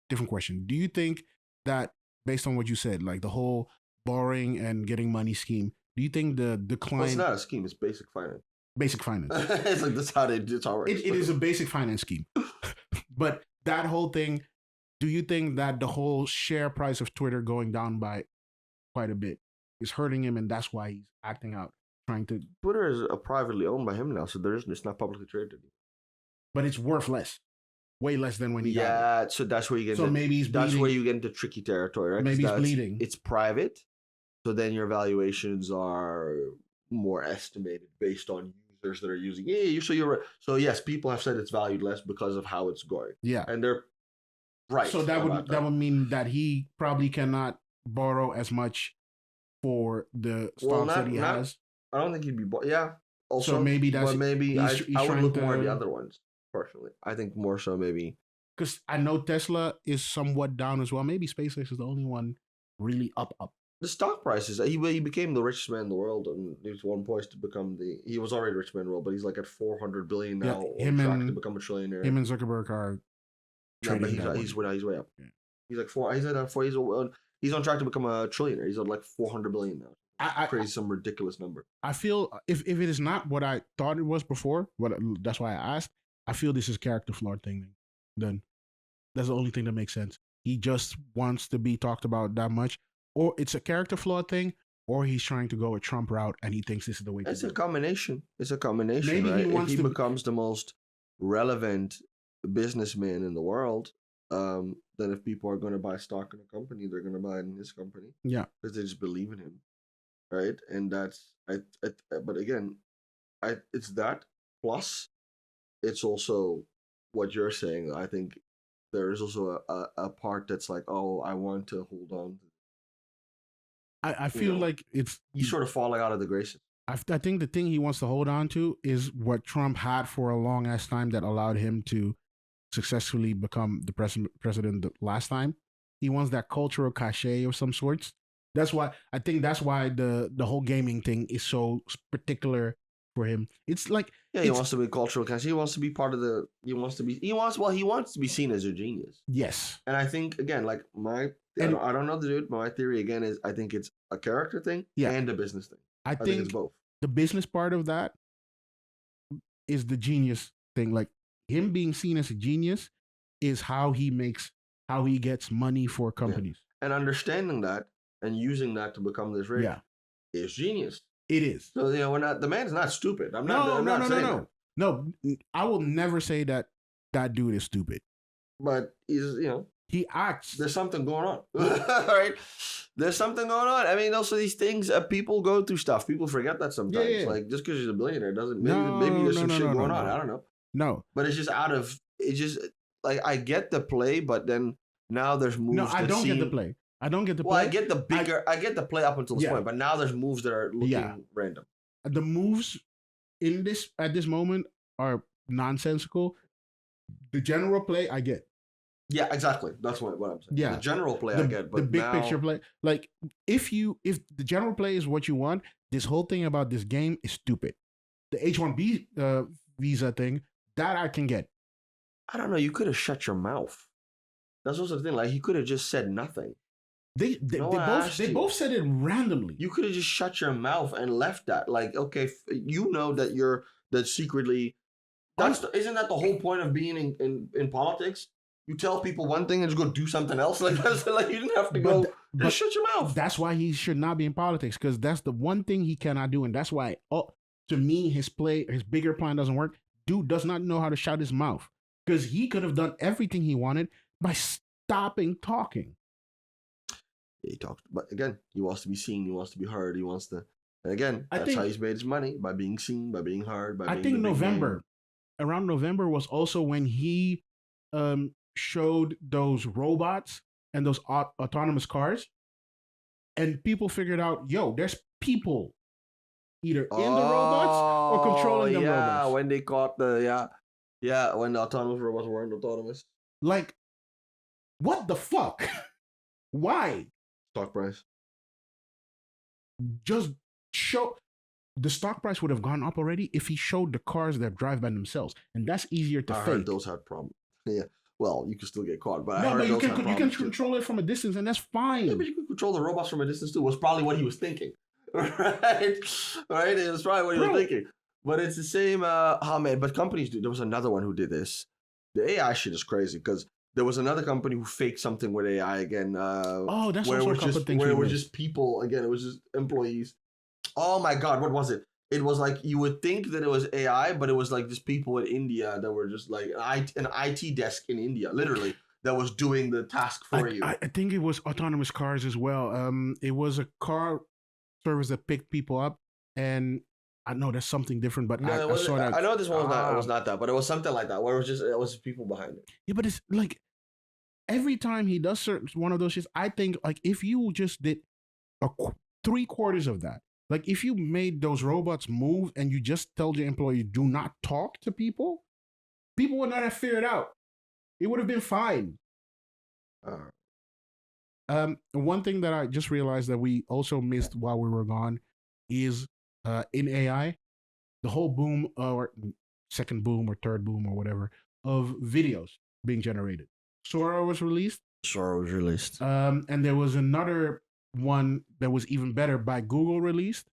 different question. Do you think that based on what you said, like the whole borrowing and getting money scheme, do you think the decline? Well, it's not a scheme; it's basic finance. Basic finance. It's like that's how it works. It is a basic finance scheme, but that whole thing. Do you think that the whole share price of Twitter going down by quite a bit is hurting him, and that's why he's acting out, trying to? Twitter is privately owned by him now, so it's not publicly traded. But it's worth less, way less than when he got it. Yeah, so that's where you get. So maybe he's bleeding. That's where you get into tricky territory, right? Maybe he's bleeding. It's private, so then your valuations are more estimated based on users that are using. So yes, people have said it's valued less because of how it's going. Yeah, and they're right. So that would mean that he probably cannot borrow as much for the stocks that he has. I don't think he'd be. Yeah. Also, so maybe that's. Maybe he's I would look more at the other ones. Personally, I think more so maybe because I know Tesla is somewhat down as well. Maybe SpaceX is the only one really up. The stock prices. He became the richest man in the world, and he was one point to become he was already rich man in the world, but he's like at 400 billion now. Yeah, him and to become a trillionaire. Him and Zuckerberg are. Yeah, but he's way up. Yeah. He's like he's on track to become a trillionaire. He's on like 400 billion now. Crazy, some ridiculous number. I feel if it is not what I thought it was before, that's why I asked. I feel this is character flaw thing. Then that's the only thing that makes sense. He just wants to be talked about that much, or it's a character flaw thing, or he's trying to go a Trump route and he thinks this is the way. It's a combination. It's a combination. Maybe right? If he becomes the most relevant businessman in the world, then if people are going to buy stock in a company, they're going to buy it in his company. Yeah, because they just believe in him, right? And that's but again, it's that plus. It's also what you're saying. I think there is also a part that's like, oh, I want to hold on. I feel like he's sort of falling out of the graces. I think the thing he wants to hold on to is what Trump had for a long ass time that allowed him to successfully become the president the last time. He wants that cultural cachet of some sorts. That's why I think the whole gaming thing is so particular for him. It's like he wants to be cultural conscious. He wants to be part of the. He wants to be seen as a genius. Yes, and I think again, like I don't know the dude, but my theory again is I think it's a character thing and a business thing. I think it's both. The business part of that is the genius thing. Like him being seen as a genius is how he gets money for companies. And understanding that and using that to become this rich is genius. It is. So the man's not stupid. No, I will never say that dude is stupid. But he's he acts. There's something going on, right? There's something going on. I mean, also these things, people go through stuff. People forget that sometimes. Yeah. Like just because he's a billionaire doesn't. Maybe there's some shit going on. I don't know. No, but it's just It's just like I get the play, but then now there's moves. No, I don't get the play. Well, I get the play up until this point, but now there's moves that are looking random. The moves at this moment are nonsensical. The general play, I get. Yeah, exactly. That's what I'm saying. Yeah, the general play I get, but the big picture play, like if the general play is what you want, this whole thing about this game is stupid. The H-1B visa thing, that I can get. I don't know. You could have shut your mouth. That's also the thing. Like, you could have just said nothing. They both said it randomly. You could have just shut your mouth and left that. Like, okay, you know that secretly. Isn't that the whole point of being in politics? You tell people one thing and just go do something else. Like that's like you didn't have to just shut your mouth. That's why he should not be in politics, because that's the one thing he cannot do, and that's why to me his bigger plan doesn't work. Dude does not know how to shut his mouth, because he could have done everything he wanted by stopping talking. Yeah, he talked, but again, he wants to be seen. He wants to be heard. He wants to. And again, that's how he's made his money, by being seen, by being heard. I think around November was also when he showed those robots and those autonomous cars, and people figured out, there's people either in the robots or controlling the robots. Yeah, when they caught when the autonomous robots weren't autonomous. Like, what the fuck? Why? Stock price. Just show. The stock price would have gone up already if he showed the cars that drive by themselves, and that's easier to fake. I heard those had problems. Yeah. Well, you can still get caught, but you can control it from a distance, and that's fine. Yeah, but you can control the robots from a distance too. Was probably what he was thinking, right? Right? It was probably what he was thinking. But it's the same. Man, but companies do. There was another one who did this. The AI shit is crazy because there was another company who faked something with AI again. That's where also a couple things. Where it was just people again. It was just employees. Oh my God, what was it? It was like you would think that it was AI, but it was like just people in India that were just like an IT desk in India, literally, that was doing the task for you. I think it was autonomous cars as well. It was a car service that picked people up, and I know there's something different, but I saw that. I know this one was not that, but it was something like that, where it was people behind it. Yeah, but it's like every time he does one of those shit, I think like if you just did 3/4 of that. Like, if you made those robots move and you just told your employees, do not talk to people, people would not have figured out. It would have been fine. One thing that I just realized that we also missed while we were gone is in AI, the whole boom, or second boom or third boom or whatever, of videos being generated. Sora was released. And there was another one that was even better by Google released.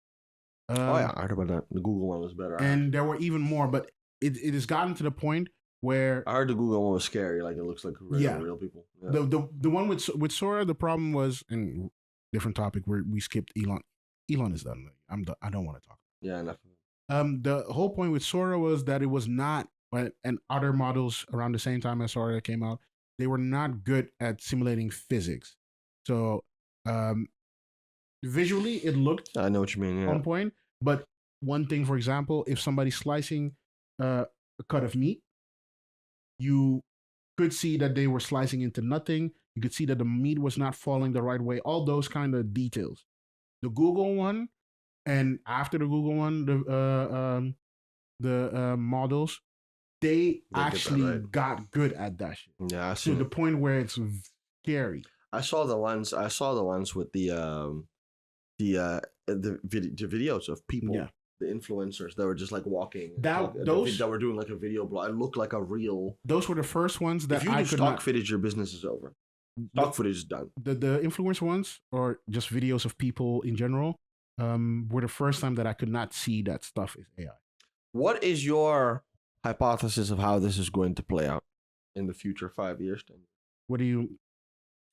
I heard about that. The Google one was better. And there were even more, but it has gotten to the point where I heard the Google one was scary. Like, it looks like real people. Yeah. The one with Sora, the problem was, and different topic, where we skipped Elon. Elon is done. I don't want to talk. Yeah, enough. The whole point with Sora was that it was not, and other models around the same time as Sora came out, they were not good at simulating physics. So visually it looked, I know what you mean, on point, but one thing, for example, if somebody's slicing a cut of meat, you could see that they were slicing into nothing. You could see that the meat was not falling the right way, all those kind of details. The Google one, and after the Google one, the models, they actually got good at that shit. Yeah, to the point where it's scary. I saw the ones with the videos of people the influencers that were just like walking. Those that were doing like a video blog. It looked like a real. Those were the first ones that if you I do could stock not. footage, your business is over. Stock footage is done. The influencer ones, or just videos of people in general, were the first time that I could not see that stuff is AI. What is your hypothesis of how this is going to play out in the future 5 years? 10 years? What do you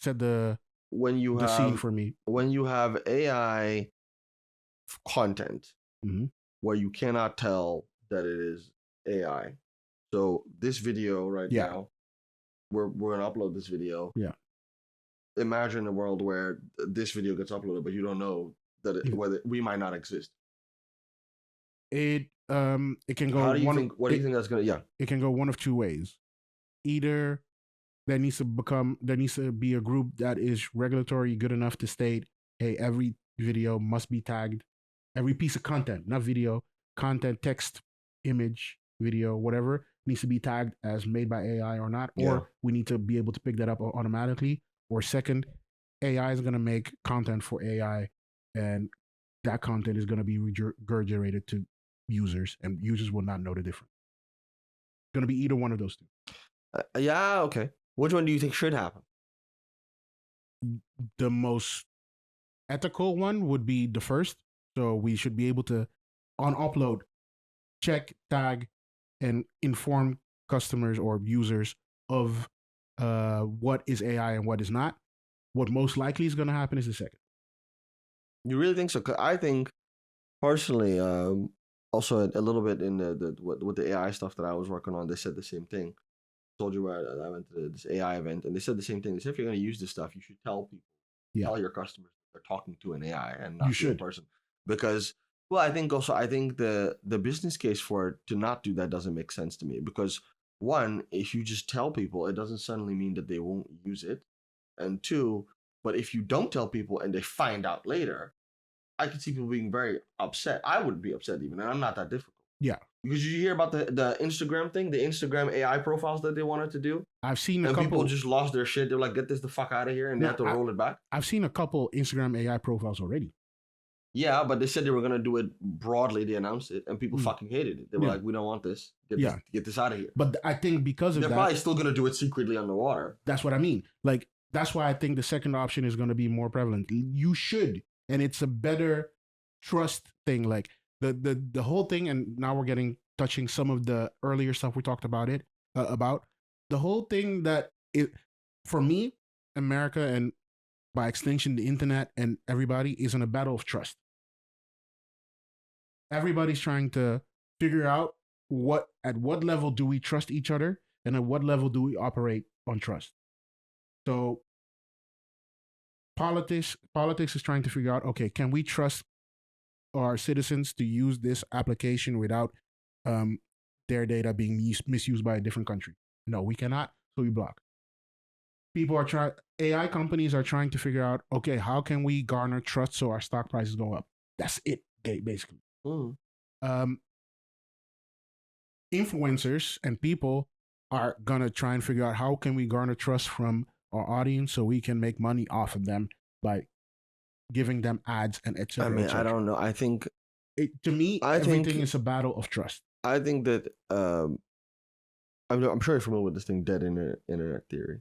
said the scene for me? When you have AI content where you cannot tell that it is AI. So this video now, we're gonna upload this video. Yeah. Imagine a world where this video gets uploaded, but you don't know that whether we might not exist. It can go. How do you think? What do you think that's gonna? Yeah. It can go one of two ways. Either there needs to be a group that is regulatory good enough to state, hey, every video must be tagged. Every piece of content, not video, content, text, image, video, whatever, needs to be tagged as made by AI or not. Or we need to be able to pick that up automatically. Or second, AI is going to make content for AI, and that content is going to be regurgitated to users, and users will not know the difference. It's going to be either one of those two. Yeah, okay. Which one do you think should happen? The most ethical one would be the first. So we should be able to, on upload, check, tag, and inform customers or users of what is AI and what is not. What most likely is going to happen is the second. You really think so? 'Cause I think, personally, also a little bit in with the AI stuff that I was working on, they said the same thing. I told you where I went to this AI event, and they said the same thing. They said if you're going to use this stuff, you should tell people, tell your customers they're talking to an AI and not to a person. Because, well, I think the business case for it to not do that doesn't make sense to me. Because one, if you just tell people, it doesn't suddenly mean that they won't use it. And two, but if you don't tell people and they find out later, I could see people being very upset. I would be upset even, and I'm not that difficult. Yeah. Because you hear about the Instagram thing, the Instagram AI profiles that they wanted to do? I've seen a and couple. People just lost their shit. They're like, get this the fuck out of here, and they had to roll it back. I've seen a couple Instagram AI profiles already. Yeah, but they said they were going to do it broadly. They announced it, and people fucking hated it. They were like, we don't want this. Get this out of here. But I think because of they're that... They're probably still going to do it secretly underwater. That's what I mean. Like, that's why I think the second option is going to be more prevalent. You should, and it's a better trust thing. Like, the whole thing, and now we're touching some of the earlier stuff we talked about about the whole thing that for me, America, and by extension, the internet and everybody is in a battle of trust. Everybody's trying to figure out at what level do we trust each other, and at what level do we operate on trust. So politics is trying to figure out, okay, can we trust our citizens to use this application without their data being misused by a different country? No, we cannot, so we block. AI companies are trying to figure out, okay, how can we garner trust so our stock prices go up? That's it, basically. Influencers and people are gonna try and figure out how can we garner trust from our audience so we can make money off of them by giving them ads and etc. I mean, I don't know. I think everything is a battle of trust. I think that I'm sure you're familiar with this thing, dead internet theory.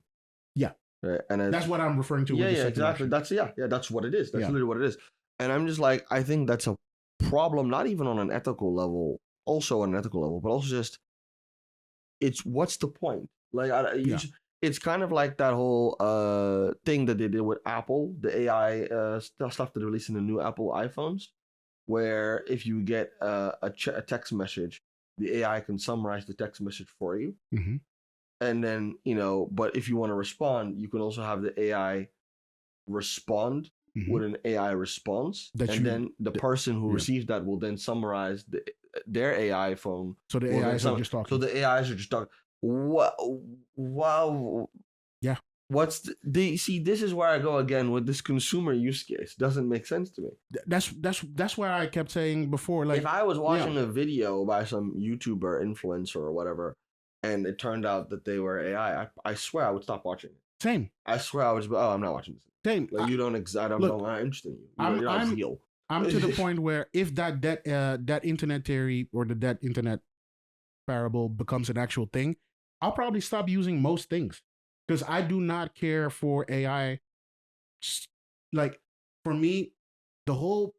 Yeah, right. And that's what I'm referring to. Yeah, exactly. Option. That's what it is. That's literally what it is. And I'm just like, I think that's a problem, not even on an ethical level, also on an ethical level, but also just what's the point? Like, it's kind of like that whole thing that they did with Apple, the AI stuff that they released in the new Apple iPhones, where if you get a text message, the AI can summarize the text message for you. Mm-hmm. And then, but if you want to respond, you can also have the AI respond with an AI response. Then the person who receives that will then summarize their AI phone. So the AIs are just talking. So the AIs are just talking. Wow. Yeah. See, this is where I go again with this consumer use case. Doesn't make sense to me. That's why I kept saying before, like, if I was watching a video by some YouTuber, influencer, or whatever, and it turned out that they were AI, I swear I would stop watching it. Same. I swear I would just be, I'm not watching this. Same. Like, I'm not interested in you. You're not real. I'm to the point where if that internet theory or that internet parable becomes an actual thing, I'll probably stop using most things because I do not care for AI. Like for me, the whole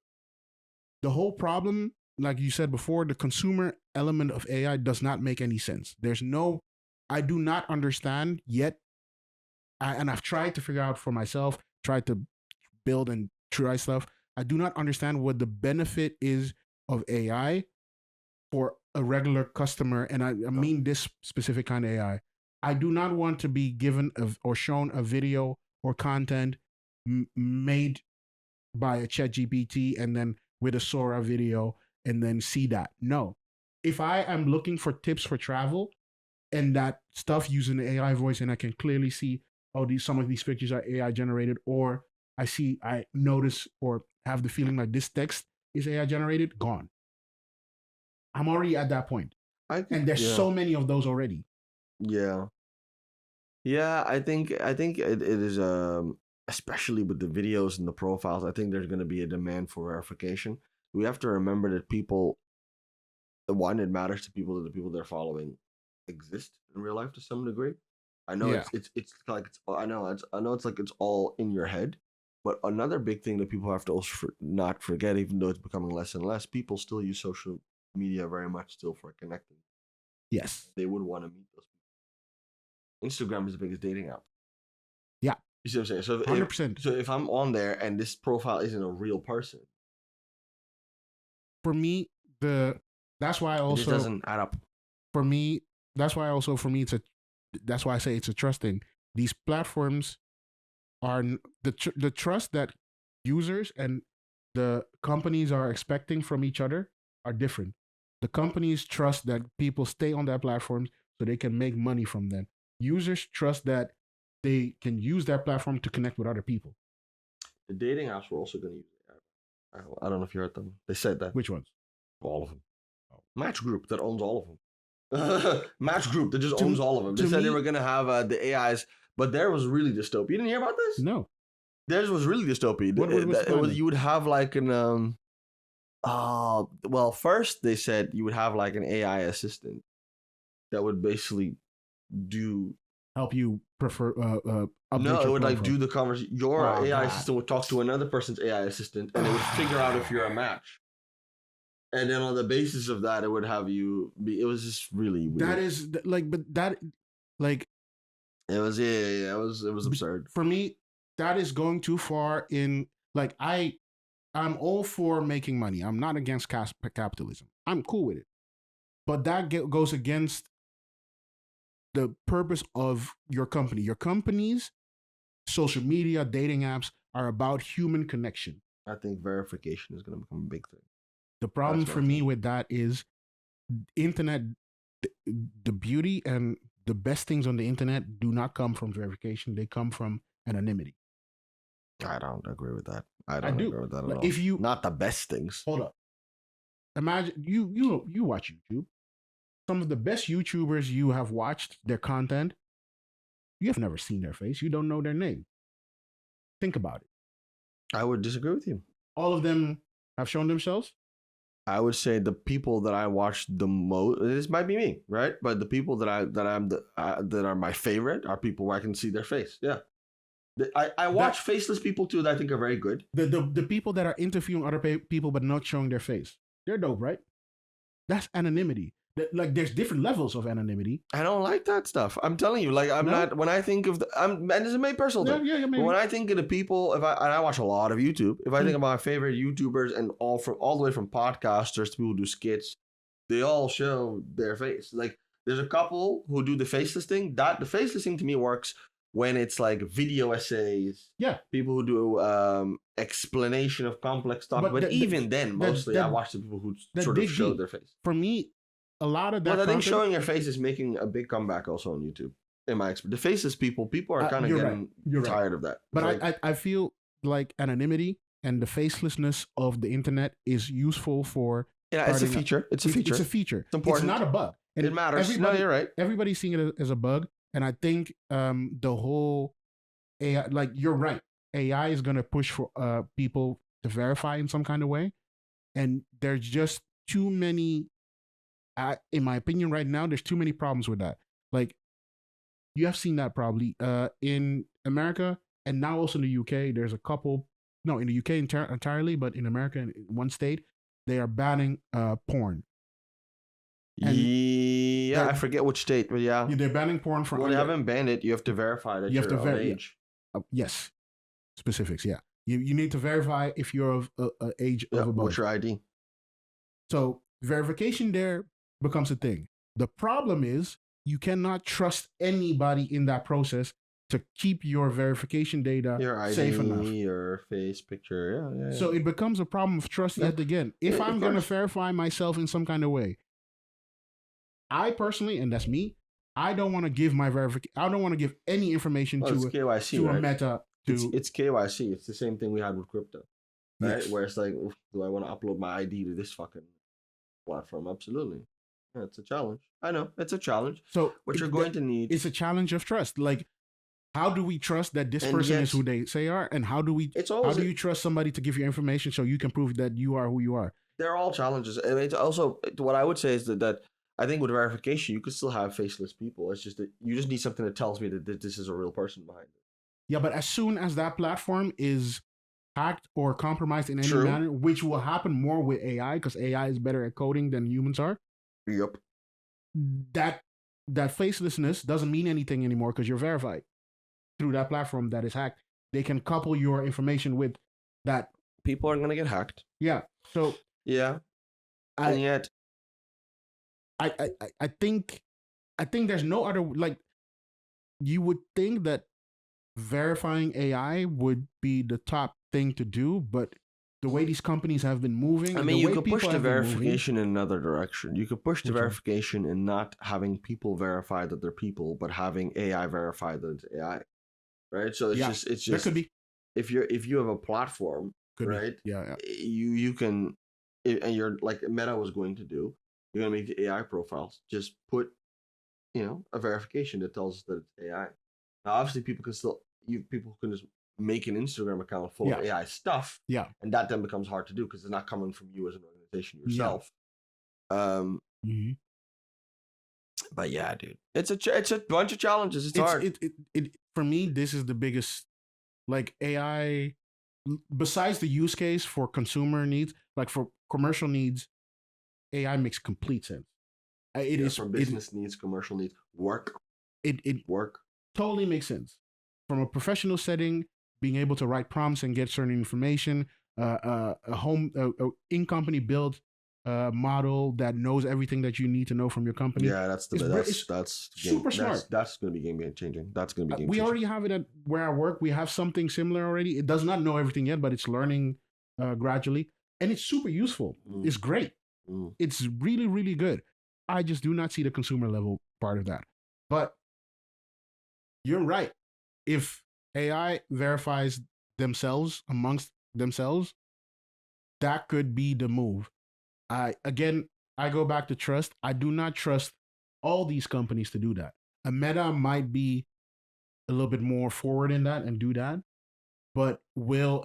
problem, like you said before, the consumer element of AI does not make any sense. I do not understand yet, and I've tried to figure out for myself, tried to build and try stuff. I do not understand what the benefit is of AI for a regular customer, and I mean this specific kind of AI. I do not want to be given or shown a video or content made by a chat GPT and then with a Sora video and then see that. No. If I am looking for tips for travel and that stuff using the AI voice and I can clearly see, oh, some of these pictures are AI generated, or I notice or have the feeling like this text is AI generated, gone. I'm already at that point. And there's so many of those already. Yeah. Yeah, I think it is especially with the videos and the profiles, I think there's going to be a demand for verification. We have to remember that people, one, it matters to people that the people they're following exist in real life to some degree. I know it's like I know it's like it's all in your head, but another big thing that people have to also not forget, even though it's becoming less and less, people still use social media very much still for connecting. Yes, they would want to meet those people. Instagram is the biggest dating app. Yeah, you see what I'm saying? So 100%. So if I'm on there and this profile isn't a real person, for me, that's why I also it doesn't add up. For me, that's why I say it's a trust thing. These platforms are the trust that users and the companies are expecting from each other are different. The companies trust that people stay on that platform so they can make money from them. Users trust that they can use that platform to connect with other people. The dating apps were also going to use it. I don't know if you heard them. They said that. Which ones? All of them. Match Group that owns all of them. Match Group that just owns all of them. They said they were going to have the AIs, but there was really dystopian. You didn't hear about this? No. Theirs was really dystopian. You would have like an well, first they said you would have like an AI assistant that would basically help you prefer no, it would like do the conversation. Your AI assistant would talk to another person's AI assistant, and it would figure out if you're a match. And then on the basis of that, it would have you be. It was just really weird. That is like, but that like. It was It was absurd for me. That is going too far in like I'm all for making money. I'm not against capitalism. I'm cool with it, but that goes against the purpose of your company. Your company's social media, dating apps are about human connection. I think verification is going to become a big thing. The problem for me with that is internet, the beauty and the best things on the internet do not come from verification. They come from anonymity. I don't agree with that. I do agree with that at all. If you not the best things. Hold up. Imagine you watch YouTube. Some of the best YouTubers you have watched their content, you have never seen their face. You don't know their name. Think about it. I would disagree with you. All of them have shown themselves? I would say the people that I watch the most, this might be me, right? But the people that are my favorite are people where I can see their face. Yeah. I watch faceless people too that I think are very good. The people that are interviewing other people but not showing their face, they're dope, right? That's anonymity. Like there's different levels of anonymity. I don't like that stuff. I'm telling you, like not when I think of and this is my personal thing. Yeah, but when I think of the people, I watch a lot of YouTube. If I think about my favorite YouTubers and all the way from podcasters to people who do skits, they all show their face. Like there's a couple who do the faceless thing. The faceless thing to me works when it's like video essays. Yeah. People who do explanation of complex topics. But even then, mostly I watch the people who sort of show their face. For me, a lot of that. Well, I think showing your face is making a big comeback also on YouTube. In my experience, the faceless people are kind of getting tired of that. But I feel like anonymity and the facelessness of the internet is useful for. Yeah, it's a feature. It's a feature. It's a feature. It's important. It's not a bug. And it matters. No, you're right. Everybody's seeing it as a bug, and I think the whole AI, like you're right, AI is going to push for people to verify in some kind of way. And there's just too many, in my opinion right now, there's too many problems with that. Like, you have seen that probably in America and now also in the UK. There's a couple, no, in the UK entirely, but in America, in one state, they are banning porn. And I forget which state, but yeah. They're banning porn from. Well, they haven't banned it. You have to verify that you're of age. Yes, specifics. Yeah, you need to verify if you're of age of above. What's your ID? So verification there becomes a thing. The problem is you cannot trust anybody in that process to keep your verification data your ID, safe enough. Your face picture. Yeah. So it becomes a problem of trust yet again. If I'm going to verify myself in some kind of way, I personally, and that's me, I don't want to give my verification. I don't want to give any information to KYC, to right? a Meta. It's KYC. It's the same thing we had with crypto, right? Yes. Where it's like, do I want to upload my ID to this fucking platform? Absolutely. Yeah, it's a challenge. I know it's a challenge. So what you're going to need, it's a challenge of trust. Like, how do we trust that this person is who they say are, and how do you trust somebody to give you information so you can prove that you are who you are? They're all challenges. I mean, it's also what I would say is that I think with verification you could still have faceless people. It's just that you just need something that tells me that this is a real person behind it. Yeah, but as soon as that platform is hacked or compromised in any manner, which will happen more with AI because AI is better at coding than humans are. Yep. That facelessness doesn't mean anything anymore because you're verified through that platform that is hacked. They can couple your information with that. People are going to get hacked. Yeah. So yeah. And yet I think there's no other, like, you would think that verifying AI would be the top thing to do, but the way these companies have been moving, I mean, you could push the verification in another direction. You could push the verification in not having people verify that they're people, but having AI verify that it's AI, right? So it's just that could be. If you have a platform, right? Yeah. You can, and you're like Meta was going to do. You're gonna make the AI profiles. Just put, a verification that tells us that it's AI. Now, obviously, people can just make an Instagram account full of AI stuff. Yeah. And that then becomes hard to do because it's not coming from you as an organization yourself. Yeah. But yeah, dude, it's a bunch of challenges. It's hard. For me, this is the biggest, like, AI. Besides the use case for consumer needs, like for commercial needs, AI makes complete sense. It is for business needs, commercial needs, work. Work totally makes sense. From a professional setting, being able to write prompts and get certain information, a in-company built model that knows everything that you need to know from your company. Yeah, that's super smart. That's going to be game changing. That's going to be game changing. We already have it at where I work. We have something similar already. It does not know everything yet, but it's learning gradually, and it's super useful. It's great. It's really, really good. I just do not see the consumer level part of that. But you're right. If AI verifies themselves amongst themselves, that could be the move. I go back to trust. I do not trust all these companies to do that. A Meta might be a little bit more forward in that and do that, but will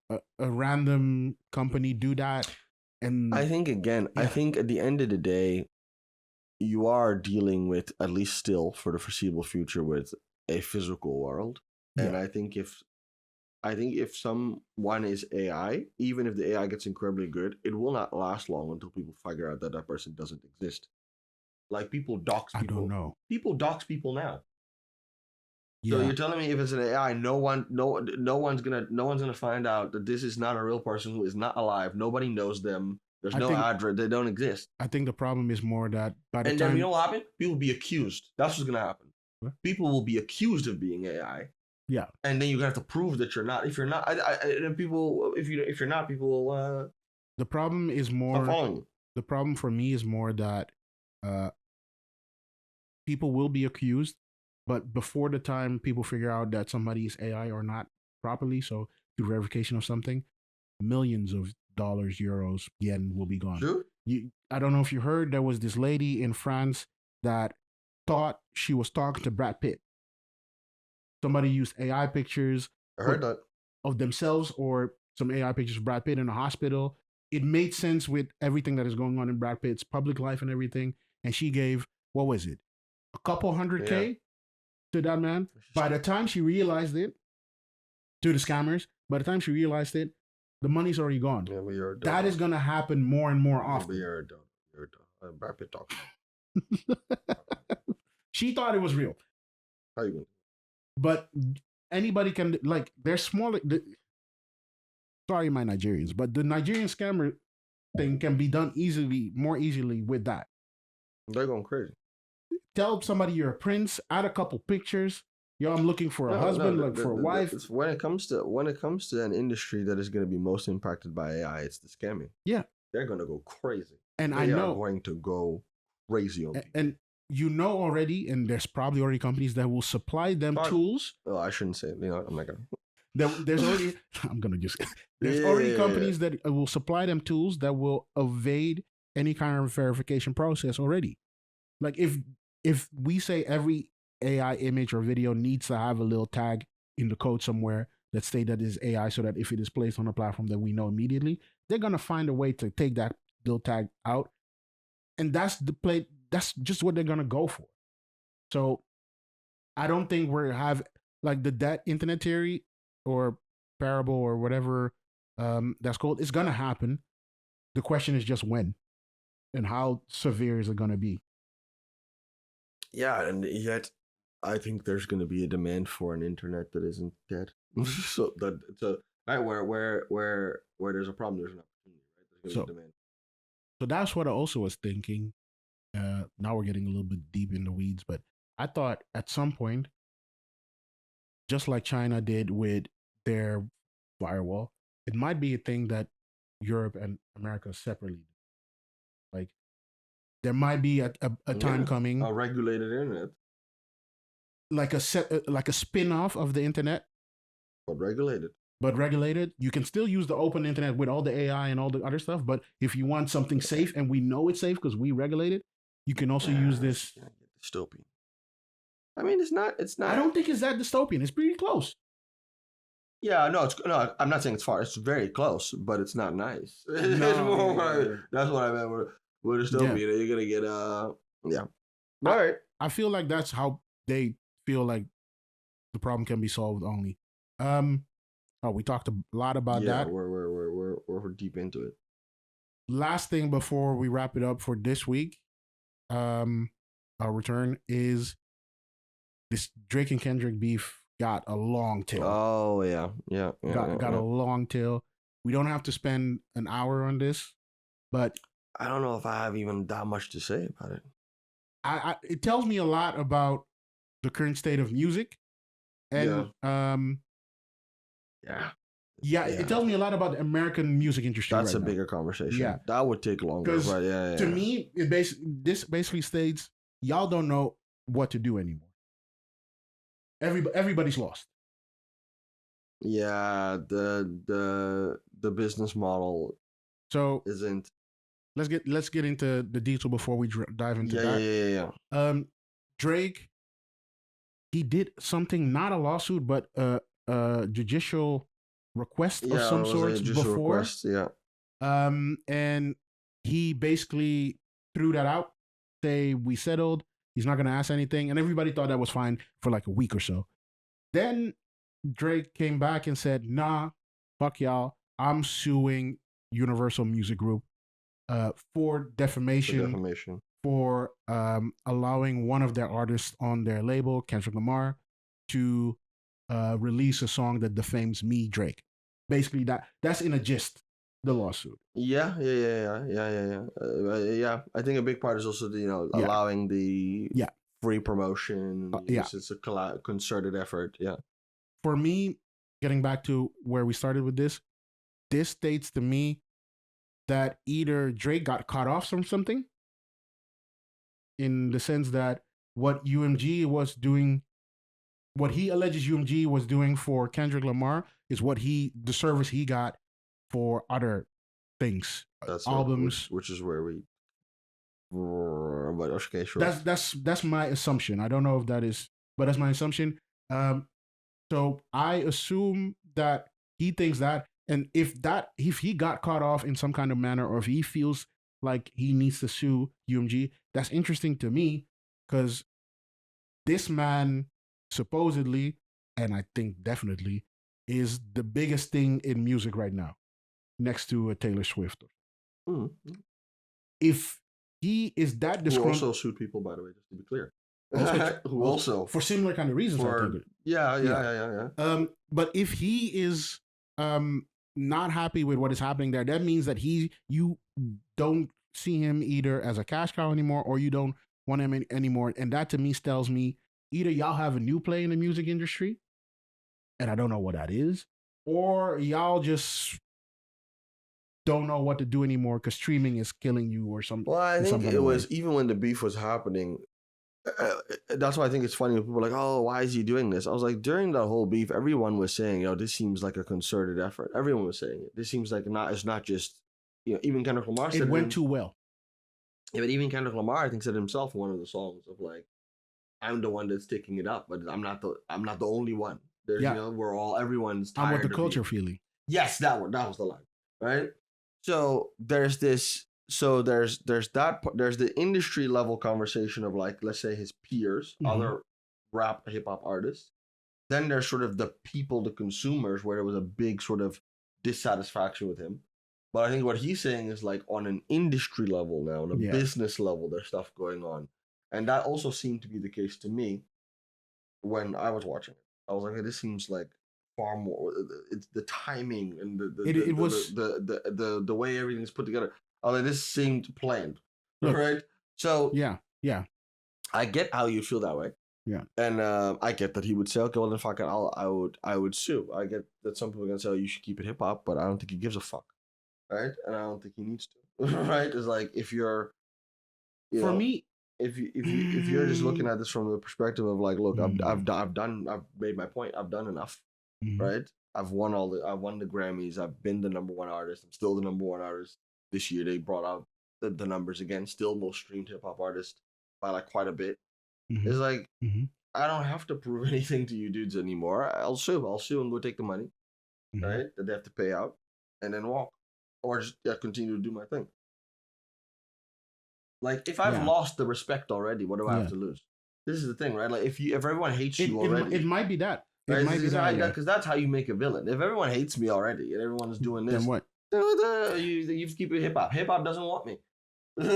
a random company do that? And I think I think at the end of the day, you are dealing with, at least still for the foreseeable future, with a physical world. And I think if someone is AI, even if the AI gets incredibly good, it will not last long until people figure out that person doesn't exist. Like, people dox people. I don't know. People dox people now. Yeah. So you're telling me if it's an AI, no one's gonna find out that this is not a real person who is not alive. Nobody knows them. There's no address. They don't exist. I think the problem is more that then you know what happened? People will be accused. That's what's gonna happen. What? People will be accused of being AI. Yeah. And then you're gonna have to prove that you're not. If you're not, if you're not, people will. The problem is more. The problem for me is more that people will be accused, but before the time people figure out that somebody is AI or not properly, so through verification of something, millions of dollars, euros, yen will be gone. True. I don't know if you heard, there was this lady in France that thought she was talking to Brad Pitt. Somebody used AI pictures I heard that. of themselves or some AI pictures of Brad Pitt in a hospital. It made sense with everything that is going on in Brad Pitt's public life and everything. And she gave, what was it, a couple hundred K to that man. By the time she realized it, to the scammers, by the time she realized it, the money's already gone. Yeah, but you're that is going to happen more and more often. But you're done. You're done. Brad Pitt talking. She thought it was real. How you going? But anybody can, like, they're small. Sorry, my Nigerians, but the Nigerian scammer thing can be done more easily with that. They're going crazy. Tell somebody you're a prince, add a couple pictures. Yo, I'm looking for a husband, for a wife. When it comes to an industry that is going to be most impacted by AI, it's the scamming. Yeah, they're going to go crazy. And they are going to go crazy on and you know already, and there's probably already companies that will supply them tools. Oh, I shouldn't say it. You know, I'm not gonna. There's already. I'm gonna just. There's already companies that will supply them tools that will evade any kind of verification process already. Like if we say every AI image or video needs to have a little tag in the code somewhere that state that is AI, so that if it is placed on a platform that we know immediately, they're gonna find a way to take that little tag out, and that's just what they're gonna go for. So I don't think like that internet theory or parable or whatever that's called. It's gonna happen. The question is just when and how severe is it gonna be. Yeah, and yet I think there's going to be a demand for an internet that isn't dead. so right where there's a problem, there's an opportunity. Right, there's going to be a demand. So that's what I also was thinking. Now we're getting a little bit deep in the weeds, but I thought at some point, just like China did with their firewall, it might be a thing that Europe and America separately do. Like, there might be a time coming, a regulated internet, like a spin-off of the internet, but regulated. You can still use the open internet with all the AI and all the other stuff, but if you want something safe, and we know it's safe because we regulate it, you can also use this. Dystopian. I mean, it's not. I don't think it's that dystopian. It's pretty close. Yeah, no, I'm not saying it's far. It's very close, but it's not nice. That's what I meant. With dystopian, you're gonna get yeah. All right. I feel like that's how they feel like the problem can be solved only. We talked a lot about that. We're deep into it. Last thing before we wrap it up for this week, our return is this Drake and Kendrick beef got a long tail. Oh yeah. Got a long tail. We don't have to spend an hour on this, but I don't know if I have even that much to say about it. It tells me a lot about the current state of music, and it tells me a lot about the American music industry. That's a bigger conversation. Yeah, that would take longer. But to me, this basically states y'all don't know what to do anymore. Everybody's lost. Yeah, the business model isn't. Let's get into the detail before we dive into that. Yeah. Drake, he did something, not a lawsuit, but a judicial request of some sort before. And he basically threw that out. Say we settled. He's not going to ask anything, and everybody thought that was fine for like a week or so. Then Drake came back and said, "Nah, fuck y'all. I'm suing Universal Music Group for defamation, for allowing one of their artists on their label, Kendrick Lamar, to release a song that defames me, Drake." Basically, that's in a gist, the lawsuit. Yeah. I think a big part is also allowing the free promotion. It's a concerted effort. Yeah. For me, getting back to where we started with this states to me that either Drake got cut off from something, in the sense that what UMG was doing, what he alleges UMG was doing for Kendrick Lamar, is the service he got for other things, albums, which is where we. But okay, sure. That's my assumption. I don't know if that is, but that's my assumption. So I assume that he thinks that, And if he got caught off in some kind of manner, or if he feels like he needs to sue UMG, that's interesting to me because this man supposedly, and I think definitely, is the biggest thing in music right now, next to a Taylor Swift. Mm-hmm. If he is that disgruntled, who also sued people, by the way, just to be clear. who also for similar kind of reasons, I think. Yeah. But if he is not happy with what is happening there, that means that you don't see him either as a cash cow anymore, or you don't want him anymore. And that to me tells me either y'all have a new play in the music industry, and I don't know what that is, or y'all just don't know what to do anymore because streaming is killing you or something. Well, I think it was even when the beef was happening. That's why I think it's funny when people are like, "Oh, why is he doing this?" I was like, during that whole beef, everyone was saying, "Yo, this seems like a concerted effort." Everyone was saying it. This seems like it's not just, even Kendrick Lamar said it went too well. Yeah, but even Kendrick Lamar, I think, said himself in one of the songs of like, "I'm the one that's taking it up, but I'm not the only one." There's, everyone's tired. I'm with the culture feeling. Yes, that was the line, right? So there's this. So there's the industry level conversation of like, let's say his peers, other rap hip hop artists. Then there's sort of the people, the consumers, where there was a big sort of dissatisfaction with him. But I think what he's saying is like on an industry level now, on a business level, there's stuff going on. And that also seemed to be the case to me when I was watching it. I was like, hey, this seems like far more. It's the timing and the way everything's put together. Like, this seemed planned, right? So yeah, I get how you feel that way. Yeah, and I get that he would say, okay, well then fuck it, I would sue. I get that some people are gonna say, oh, you should keep it hip hop, but I don't think he gives a fuck, right? And I don't think he needs to, right? It's like if you're, me, if you're just looking at this from the perspective of like, look, I've made my point, I've done enough, right? I've won the Grammys, I've been the number one artist, I'm still the number one artist. This year they brought out the numbers again, still most streamed hip hop artist by like quite a bit. It's like, I don't have to prove anything to you dudes anymore. I'll sue and go take the money, right? That they have to pay out, and then walk, or just continue to do my thing. Like, if I've lost the respect already, what do I have to lose? This is the thing, right? Like, if everyone hates you already, it might be that. It right? might be that because that's how you make a villain. If everyone hates me already and everyone's doing this, then what? You keep it hip hop. Hip hop doesn't want me,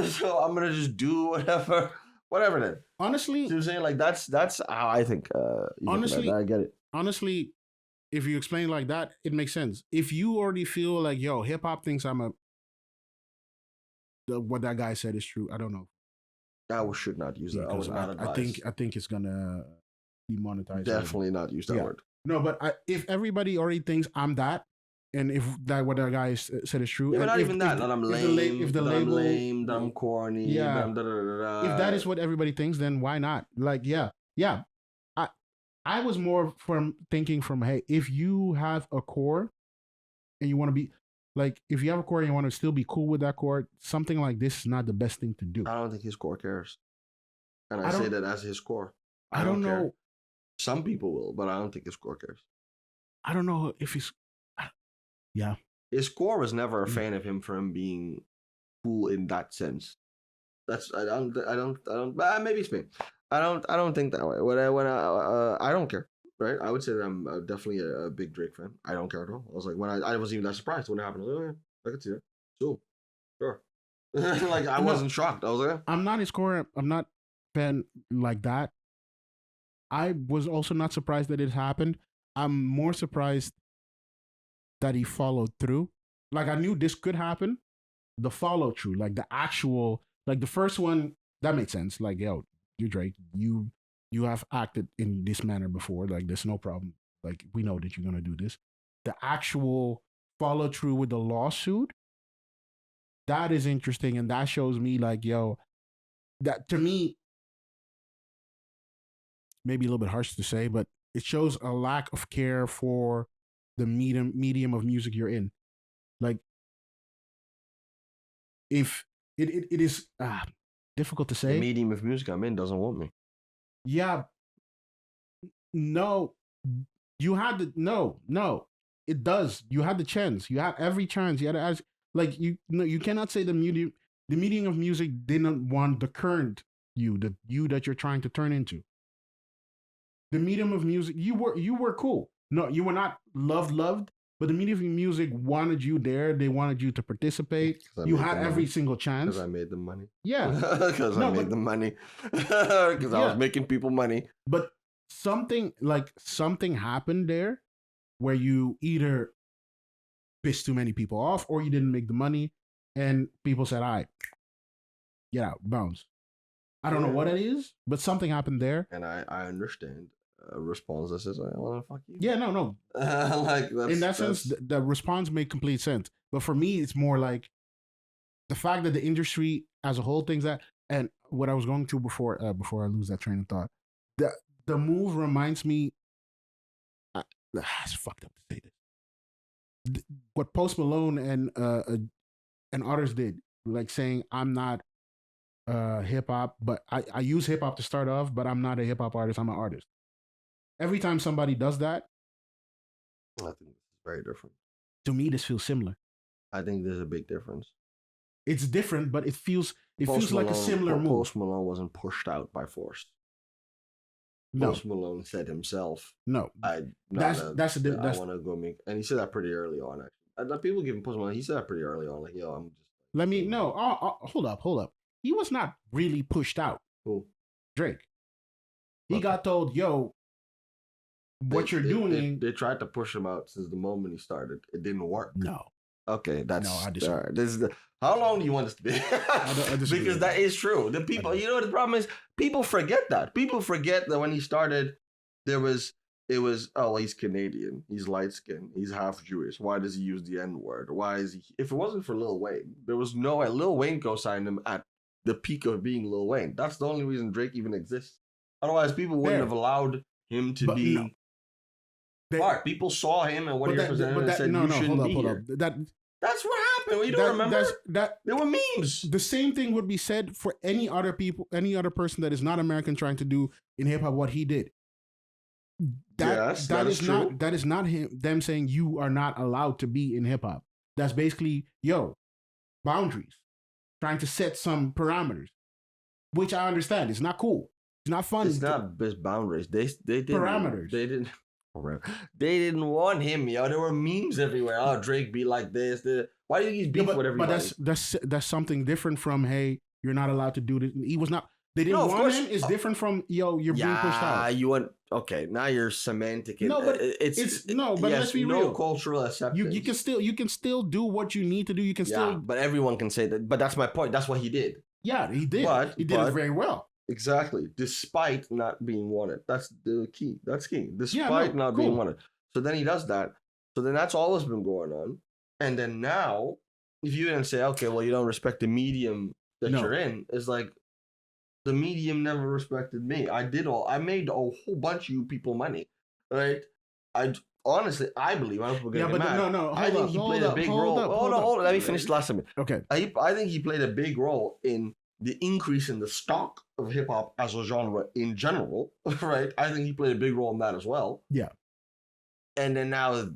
so I'm gonna just do whatever. Whatever then. Honestly, you know what I'm saying? Like that's how I think. Honestly, I get it. Honestly, if you explain like that, it makes sense. If you already feel like, yo, hip hop thinks what that guy said is true, I don't know. I should not use that. I would not advise. I think it's gonna be monetized. Definitely not use that word. No, but if everybody already thinks I'm that, and if what that guy said is true, yeah, but not even that. That I'm lame. If the label, I'm lame, that I'm corny. Yeah. If that is what everybody thinks, then why not? Like, yeah. I was more thinking from, hey, if you have a core and you want to be like, if you have a core and you want to still be cool with that core, something like this is not the best thing to do. I don't think his core cares, and I say that as his core. I don't know. Care. Some people will, but I don't think his core cares. I don't know if he's. Yeah. His core was never a fan of him for him being cool in that sense. I don't. Maybe it's me. I don't think that way. I don't care. Right. I would say that I'm definitely a big Drake fan. I don't care at all. I was like, when I wasn't even that surprised when it happened. I was like, I could see that. So, sure. Like, I wasn't shocked. I was like, I'm not his core. I'm not fan like that. I was also not surprised that it happened. I'm more surprised that he followed through. Like, I knew this could happen. The follow through, like the actual, like the first one, that made sense. Like, yo, you're Drake. You have acted in this manner before. Like, there's no problem. Like, we know that you're gonna do this. The actual follow through with the lawsuit, that is interesting, and that shows me, like, yo, that to me, maybe a little bit harsh to say, but it shows a lack of care for the medium of music you're in. Like, if it is difficult to say. The medium of music I'm in doesn't want me. Yeah. No. You had to no. it does. You had the chance. You had every chance. You had to ask, like you cannot say the medium of music didn't want the current the you that you're trying to turn into. The medium of music, you were cool. No, you were not loved, but the medium of music wanted you there. They wanted you to participate. You had every single chance. Because I made them money. Yeah. Because I made them money. Because I was making people money. But something happened there where you either pissed too many people off or you didn't make the money and people said, all right, get out, bounce. I don't know what it is, but something happened there. And I understand. Response that says, "Well, fuck you." Yeah, no. Like in that sense, the response made complete sense. But for me, it's more like the fact that the industry as a whole thinks that. And what I was going to before I lose that train of thought, the move reminds me. It's fucked up to say this. What Post Malone and others did, like saying, "I'm not hip hop, but I use hip hop to start off, but I'm not a hip hop artist. I'm an artist." Every time somebody does that, I think it's very different. To me, this feels similar. I think there's a big difference. It's different, but it feels like a similar move. Post Malone wasn't pushed out by force. No. Post Malone said himself, "No, I want to go make," and he said that pretty early on. Actually, people give him Post Malone. He said that pretty early on, like, "Yo, I'm just." Let me no. Hold up. He was not really pushed out. Who? Drake. He got told, "Yo, what you're doing." They tried to push him out since the moment he started. It didn't work. No. Okay, that's I disagree. all right. This is how long do you want this to be? Because that is true. The people, the problem is people forget that. People forget that when he started, it was he's Canadian, he's light skinned, he's half Jewish. Why does he use the N-word? Why is he? If it wasn't for Lil Wayne, there was no way. Lil Wayne co-signed him at the peak of being Lil Wayne. That's the only reason Drake even exists. Otherwise, people wouldn't have allowed him to be. No. Art. People saw him and what he represented and said, "You shouldn't be here." That's what happened. You don't remember? There were memes. The same thing would be said for any other person that is not American trying to do in hip hop what he did. That is not them saying you are not allowed to be in hip hop. That's basically boundaries, trying to set some parameters, which I understand. It's not cool. It's not fun. It's not just boundaries. They did parameters. They didn't want him, yo. There were memes everywhere. Oh, Drake be like this. Why do you think he's beef with everybody? But that's something different from, hey, you're not allowed to do this. He was not. They didn't want him. It's different from, you're being pushed out. You want now you're semantic. No, but let's be real. No cultural acceptance. You can still do what you need to do. You can still. But everyone can say that. But that's my point. That's what he did. Yeah, he did. He did it very well. Exactly. Despite not being wanted. That's the key. That's key. Despite not being wanted. So then he does that. So then that's always been going on. And then now, if you didn't say, okay, well, you don't respect the medium that you're in, it's like the medium never respected me. I made a whole bunch of you people money. Right? Honestly, I believe, I don't know if we're getting mad. I think he played a big role. Hold on. Let me finish the last segment. Okay. I think he played a big role in the increase in the stock of hip hop as a genre in general, right? I think he played a big role in that as well. Yeah. And then now,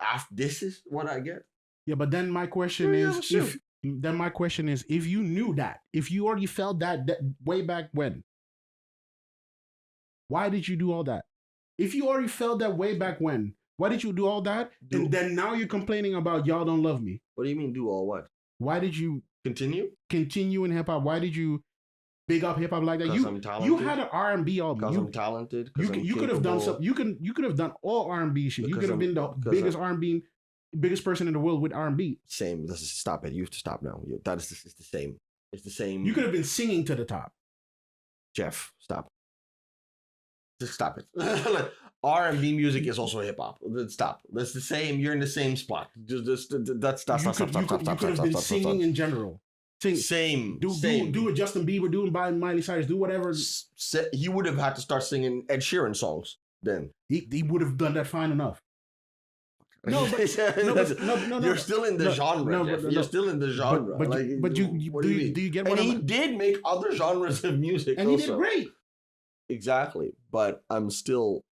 after this is what I get. Yeah, but then my question is, if you knew that, if you already felt that way back when, why did you do all that? If you already felt that way back when, why did you do all that? And then now you're complaining about y'all don't love me. What do you mean do all what? Why did you continue in hip hop? Why did you big up hip hop like that? You had an R&B album. Because I'm talented. You could have done something. You could have done all R&B shit. You could have been the biggest R&B, biggest person in the world with R&B. Same. Stop it. You have to stop now. It's the same. It's the same. You could have been singing to the top. Jeff, stop. Just stop it. R&B music is also hip hop. Stop. That's the same. You're in the same spot. Stop. You could have been singing in general. Same. Do what Justin Bieber, do by Miley Cyrus, do whatever. He would have had to start singing Ed Sheeran songs then. He would have done that fine enough. No, you're still in the genre. You're still in the genre. But do you get what he did make other genres of music, and he did great. Exactly, but I'm still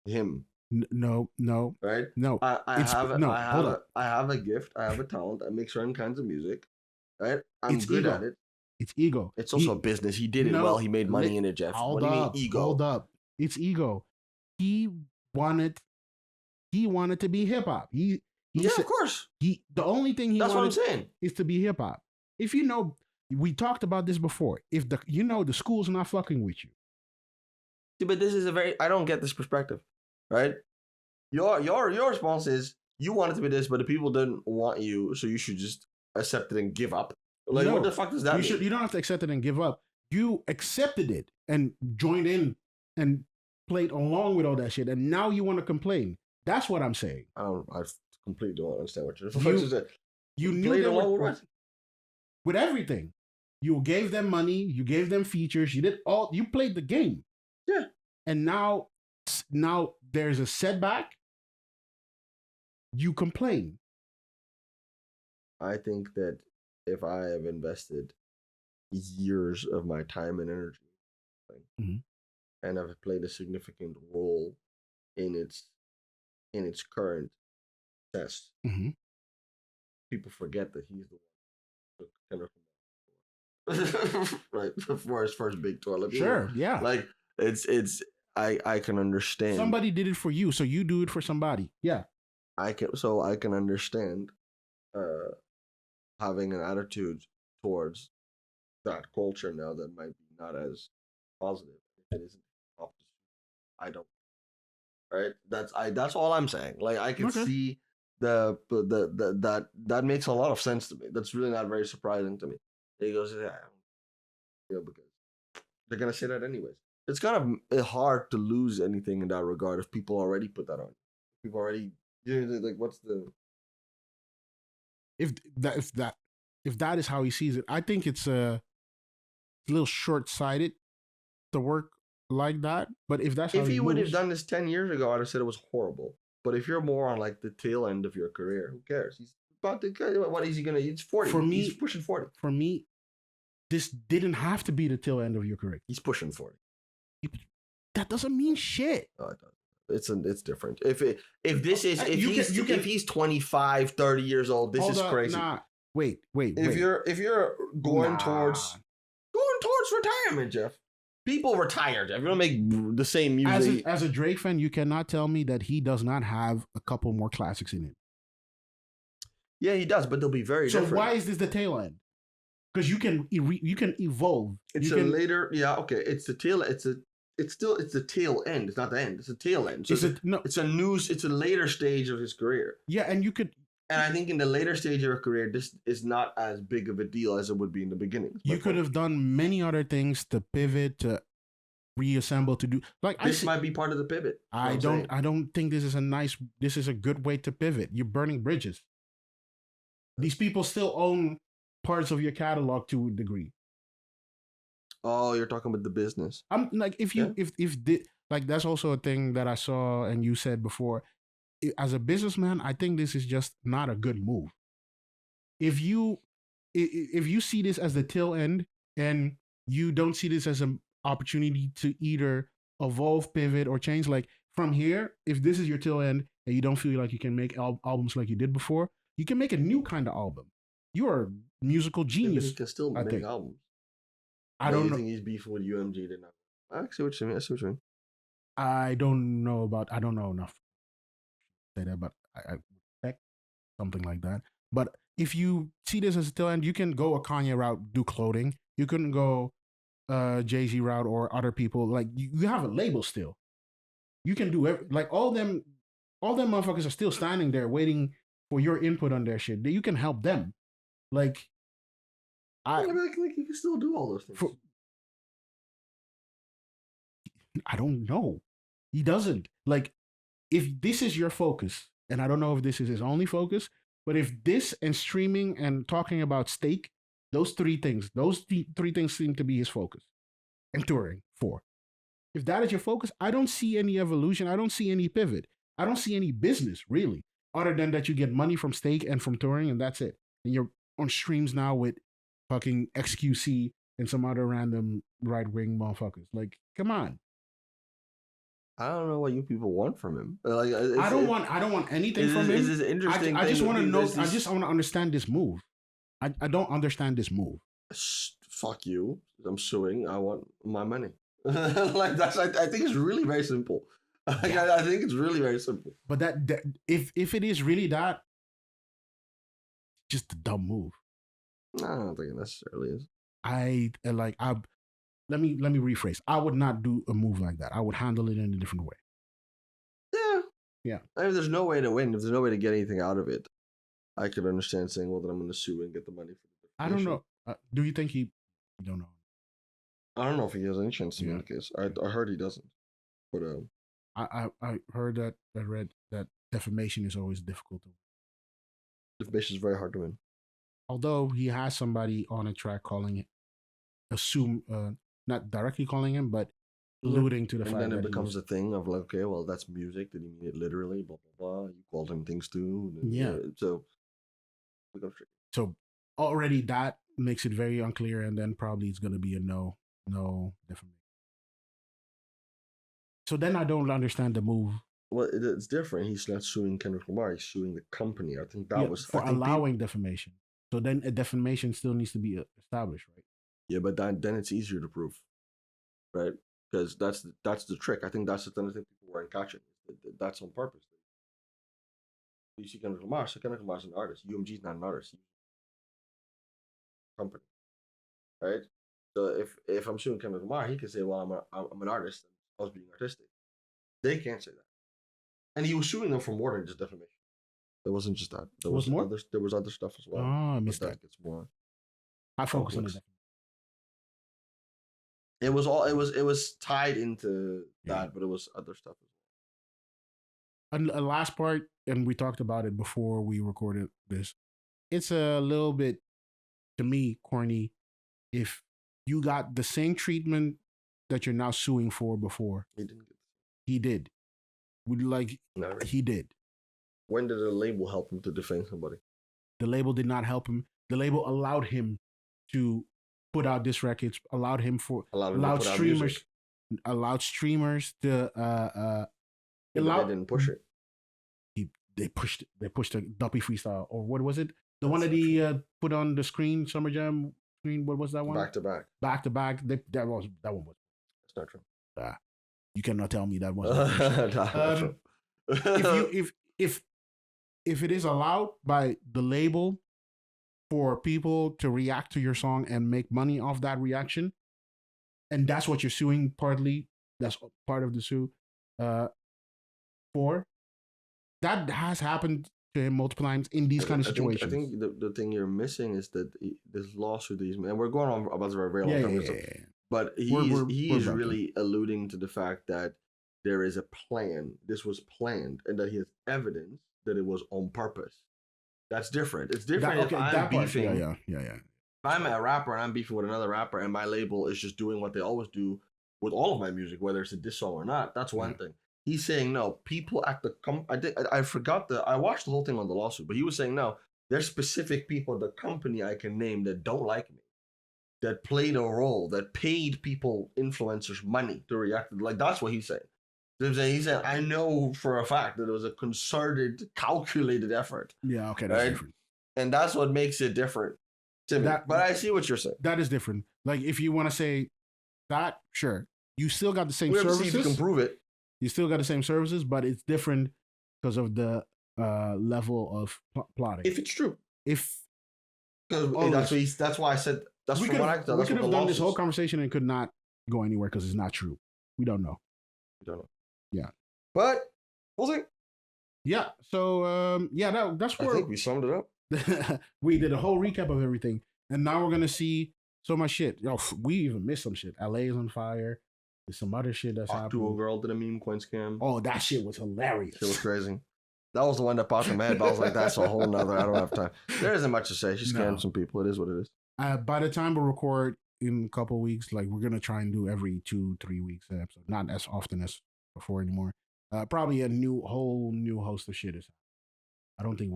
him. No, no, right? no. I It's have no. Hold up. I have a gift. I have a talent. I make certain kinds of music, right? I'm It's good at ego. it. It's ego. It's also a business. He did it well. He made money in it, Jeff. What do you mean ego? Hold up. It's ego. He wanted he wanted to be hip hop. He Yeah, said of course. the only thing he That's what I'm wanted saying. is to be hip hop. If you know, we talked about this before. If the school's not fucking with you, See, but this is a very I don't get this perspective, right? Your response is you wanted to be this, but the people didn't want you, so you should just accept it and give up. Like, no, what the fuck does that mean? you don't have to accept it and give up. You accepted it and joined in and played along with all that shit, and now you want to complain. That's what I'm saying. I completely don't understand what you're saying. You knew Played they along were with what? with everything. You gave them money, you gave them features, you played the game. Yeah. And now there's a setback. You complain. I think that if I have invested years of my time and energy and I've played a significant role in its current success, people forget that he's the one who took right for his first big tour. Like, Sure, yeah. Like it's I can understand. Somebody did it for you, so you do it for somebody. Yeah. I can understand having an attitude towards that culture now that might be not as positive. If it isn't I don't. Right. That's all I'm saying. Like I can see that makes a lot of sense to me. That's really not very surprising to me. He goes, yeah, because they're gonna say that anyways. It's kind of hard to lose anything in that regard if people already put that on. People already, like, what's the? If that is how he sees it, I think it's a little short-sighted to work like that. But if that's if how he would have done this 10 years ago, I'd have said it was horrible. But if you're more on like the tail end of your career, who cares? He's about to. What is he gonna? He's 40. For me, he's pushing 40. For me, this didn't have to be the tail end of your career. He's pushing 40. That doesn't mean shit. No, it doesn't. It's different. If he's 25, 30 years old, this is crazy. Nah. Wait. If you're going towards retirement, Jeff. People retire, Jeff. You don't make the same music. As a Drake fan, you cannot tell me that he does not have a couple more classics in it. Yeah, he does, but they'll be very different. So why is this the tail end? Because you can evolve. It's later. Yeah, okay. It's the tail. It's the tail end. It's not the end. It's the tail end. So it's a later stage of his career. Yeah, and you could. And I think in the later stage of your career, this is not as big of a deal as it would be in the beginning. You could have done many other things to pivot, to reassemble, to do this might be part of the pivot. I don't think this is a good way to pivot. You're burning bridges. These people still own parts of your catalog to a degree. Oh, you're talking about the business. I'm like, that's also a thing that I saw and you said before. As a businessman, I think this is just not a good move. If you see this as the tail end and you don't see this as an opportunity to either evolve, pivot, or change, like from here, if this is your tail end and you don't feel like you can make albums like you did before, you can make a new kind of album. You are a musical genius. He can still make albums. I don't know. Think he's beefing with UMG did not. I see what you mean. I don't know enough to say that, but I expect something like that. But if you see this as a tail end, you can go a Kanye route, do clothing. You couldn't go Jay-Z route or other people. Like you have a label still. You can do like all them motherfuckers are still standing there waiting for your input on their shit. You can help them. Like like you can still do all those things. I don't know. He doesn't. Like, if this is your focus, and I don't know if this is his only focus, but if this and streaming and talking about stake, those three things seem to be his focus. And touring, 4. If that is your focus, I don't see any evolution. I don't see any pivot. I don't see any business, really, other than that you get money from stake and from touring, and that's it. And you're on streams now with fucking XQC and some other random right-wing motherfuckers. Like, come on. I don't know what you people want from him. Like, I don't want anything from him. It's this interesting I just thing. want to know. There's I these- just want to understand this move. I don't understand this move. Fuck you. I'm suing. I want my money. Like that's. I think it's really very simple. Like, I think it's really very simple. But that if it is really that, just a dumb move. No, I don't think it necessarily is. Let me rephrase. I would not do a move like that. I would handle it in a different way. Yeah. Yeah. I mean, there's no way to win. If there's no way to get anything out of it, I could understand saying, well, then I'm going to sue and get the money for the I don't know. Do you think he? You don't know. I don't know if he has any chance to win the case. I heard he doesn't. But I heard that. I read that defamation is always difficult to win. Defamation is very hard to win. Although he has somebody on a track calling it, not directly calling him, but alluding to the fact that. And then it becomes a thing of like, okay, well, that's music. Did he mean it literally? Blah blah blah. You called him things too. Yeah. So. So already that makes it very unclear, and then probably it's going to be a no defamation. So then I don't understand the move. Well, it's different. He's not suing Kendrick Lamar. He's suing the company. I think that was for allowing defamation. So then a defamation still needs to be established, right? Yeah, but then it's easier to prove, right? Because that's the trick. I think that's the thing people weren't catching. That's on purpose. You see Kendrick Lamar. So Kendrick Lamar's an artist. UMG is not an artist. He's a company, right? So if I'm suing Kendrick Lamar, he can say, "Well, I'm an artist. I was being artistic." They can't say that. And he was suing them for more than just defamation. There wasn't just that. There was more. There was other stuff as well. Oh, I missed that. Gets more. I focus on it. It was tied into that, but it was other stuff as well. And a last part, and we talked about it before we recorded this. It's a little bit, to me, corny. If you got the same treatment that you're now suing for before, he didn't get. He did. He did. When did the label help him to defame somebody? The label did not help him. The label allowed him to put out diss records. Allowed streamers to. They didn't push it. They pushed the Duppy freestyle, or what was it? The one that he put on the screen, Summer Jam screen. What was that one? Back to back. That one was. It's not true. You cannot tell me that wasn't. If it is allowed by the label for people to react to your song and make money off that reaction, and that's what you're suing partly, that's part of the sue for, that has happened to him multiple times in these kind of situations. I think the thing you're missing is that this lawsuit that he's made, and we're going on about this for a very long time. But he is really alluding to the fact that there is a plan. This was planned, and that he has evidence that it was on purpose. That's different. It's different if I'm beefing. Yeah. If I'm a rapper and I'm beefing with another rapper, and my label is just doing what they always do with all of my music, whether it's a diss song or not, that's one thing. He's saying no. People at the I watched the whole thing on the lawsuit, but he was saying no. There's specific people, the company I can name, that don't like me, that played a role, that paid people, influencers, money to react. Like, that's what he's saying. He said, I know for a fact that it was a concerted, calculated effort. Yeah, okay, that's different. And that's what makes it different to me. But I see what you're saying. That is different. Like, if you want to say that, sure. You still got the same services. See if you can prove it. You still got the same services, but it's different because of the level of plotting. If it's true. Because that's why I said, that's we from what I thought. We could have done this whole conversation and could not go anywhere because it's not true. We don't know. Yeah. But we'll see. Yeah. So that's where I think we summed it up. We did a whole recap of everything, and now we're gonna see so much shit. Yo, we even missed some shit. LA is on fire. There's some other shit that's happening. Octo Girl did a meme coin scam. Oh, that shit was hilarious. It was crazy. That was the one that popped in my head, but I was like, that's a whole nother. I don't have time. There isn't much to say. She scammed some people. It is what it is. By the time we record in a couple of weeks, like, we're gonna try and do every 2-3 weeks an episode, not as often as before anymore. Probably a whole new host of shit is. I don't think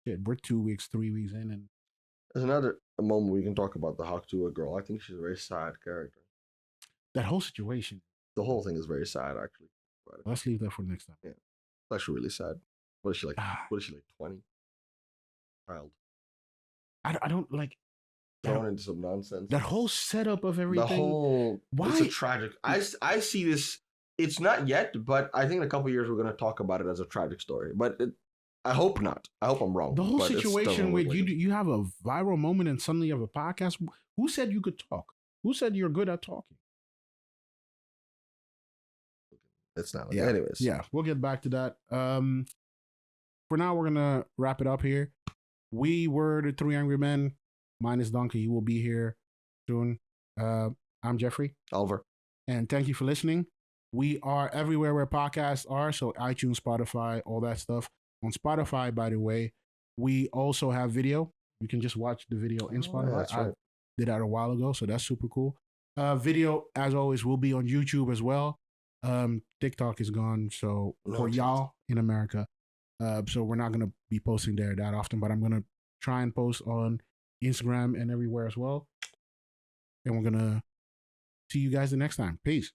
we're 2 weeks, 3 weeks in, and there's another moment we can talk about the Hawk to a girl. I think she's a very sad character. that whole situation. The whole thing is very sad, actually. Let's leave that for next time. Yeah, it's actually really sad. What is she like? What is she like? 20? Child. I don't like Thrown into some nonsense. that whole setup of everything. The whole. Why? It's a tragic. I see this. It's not yet, but I think in a couple of years we're going to talk about it as a tragic story. But I hope not. I hope I'm wrong. The whole but situation where you have a viral moment and suddenly you have a podcast. Who said you could talk? Who said you're good at talking? It's not. Yeah. Anyways. Yeah, we'll get back to that. For now, we're gonna wrap it up here. We were the Three Angry Men. Mine is Donkey. He will be here soon. I'm Jeffrey. Oliver. And thank you for listening. We are everywhere where podcasts are, so iTunes, Spotify, all that stuff. On Spotify, by the way, we also have video. You can just watch the video in Spotify. Yeah, that's right. I did that a while ago, so that's super cool. Video, as always, will be on YouTube as well. TikTok is gone, so for y'all in America. So we're not going to be posting there that often, but I'm going to try and post on Instagram and everywhere as well. And we're going to see you guys the next time. Peace.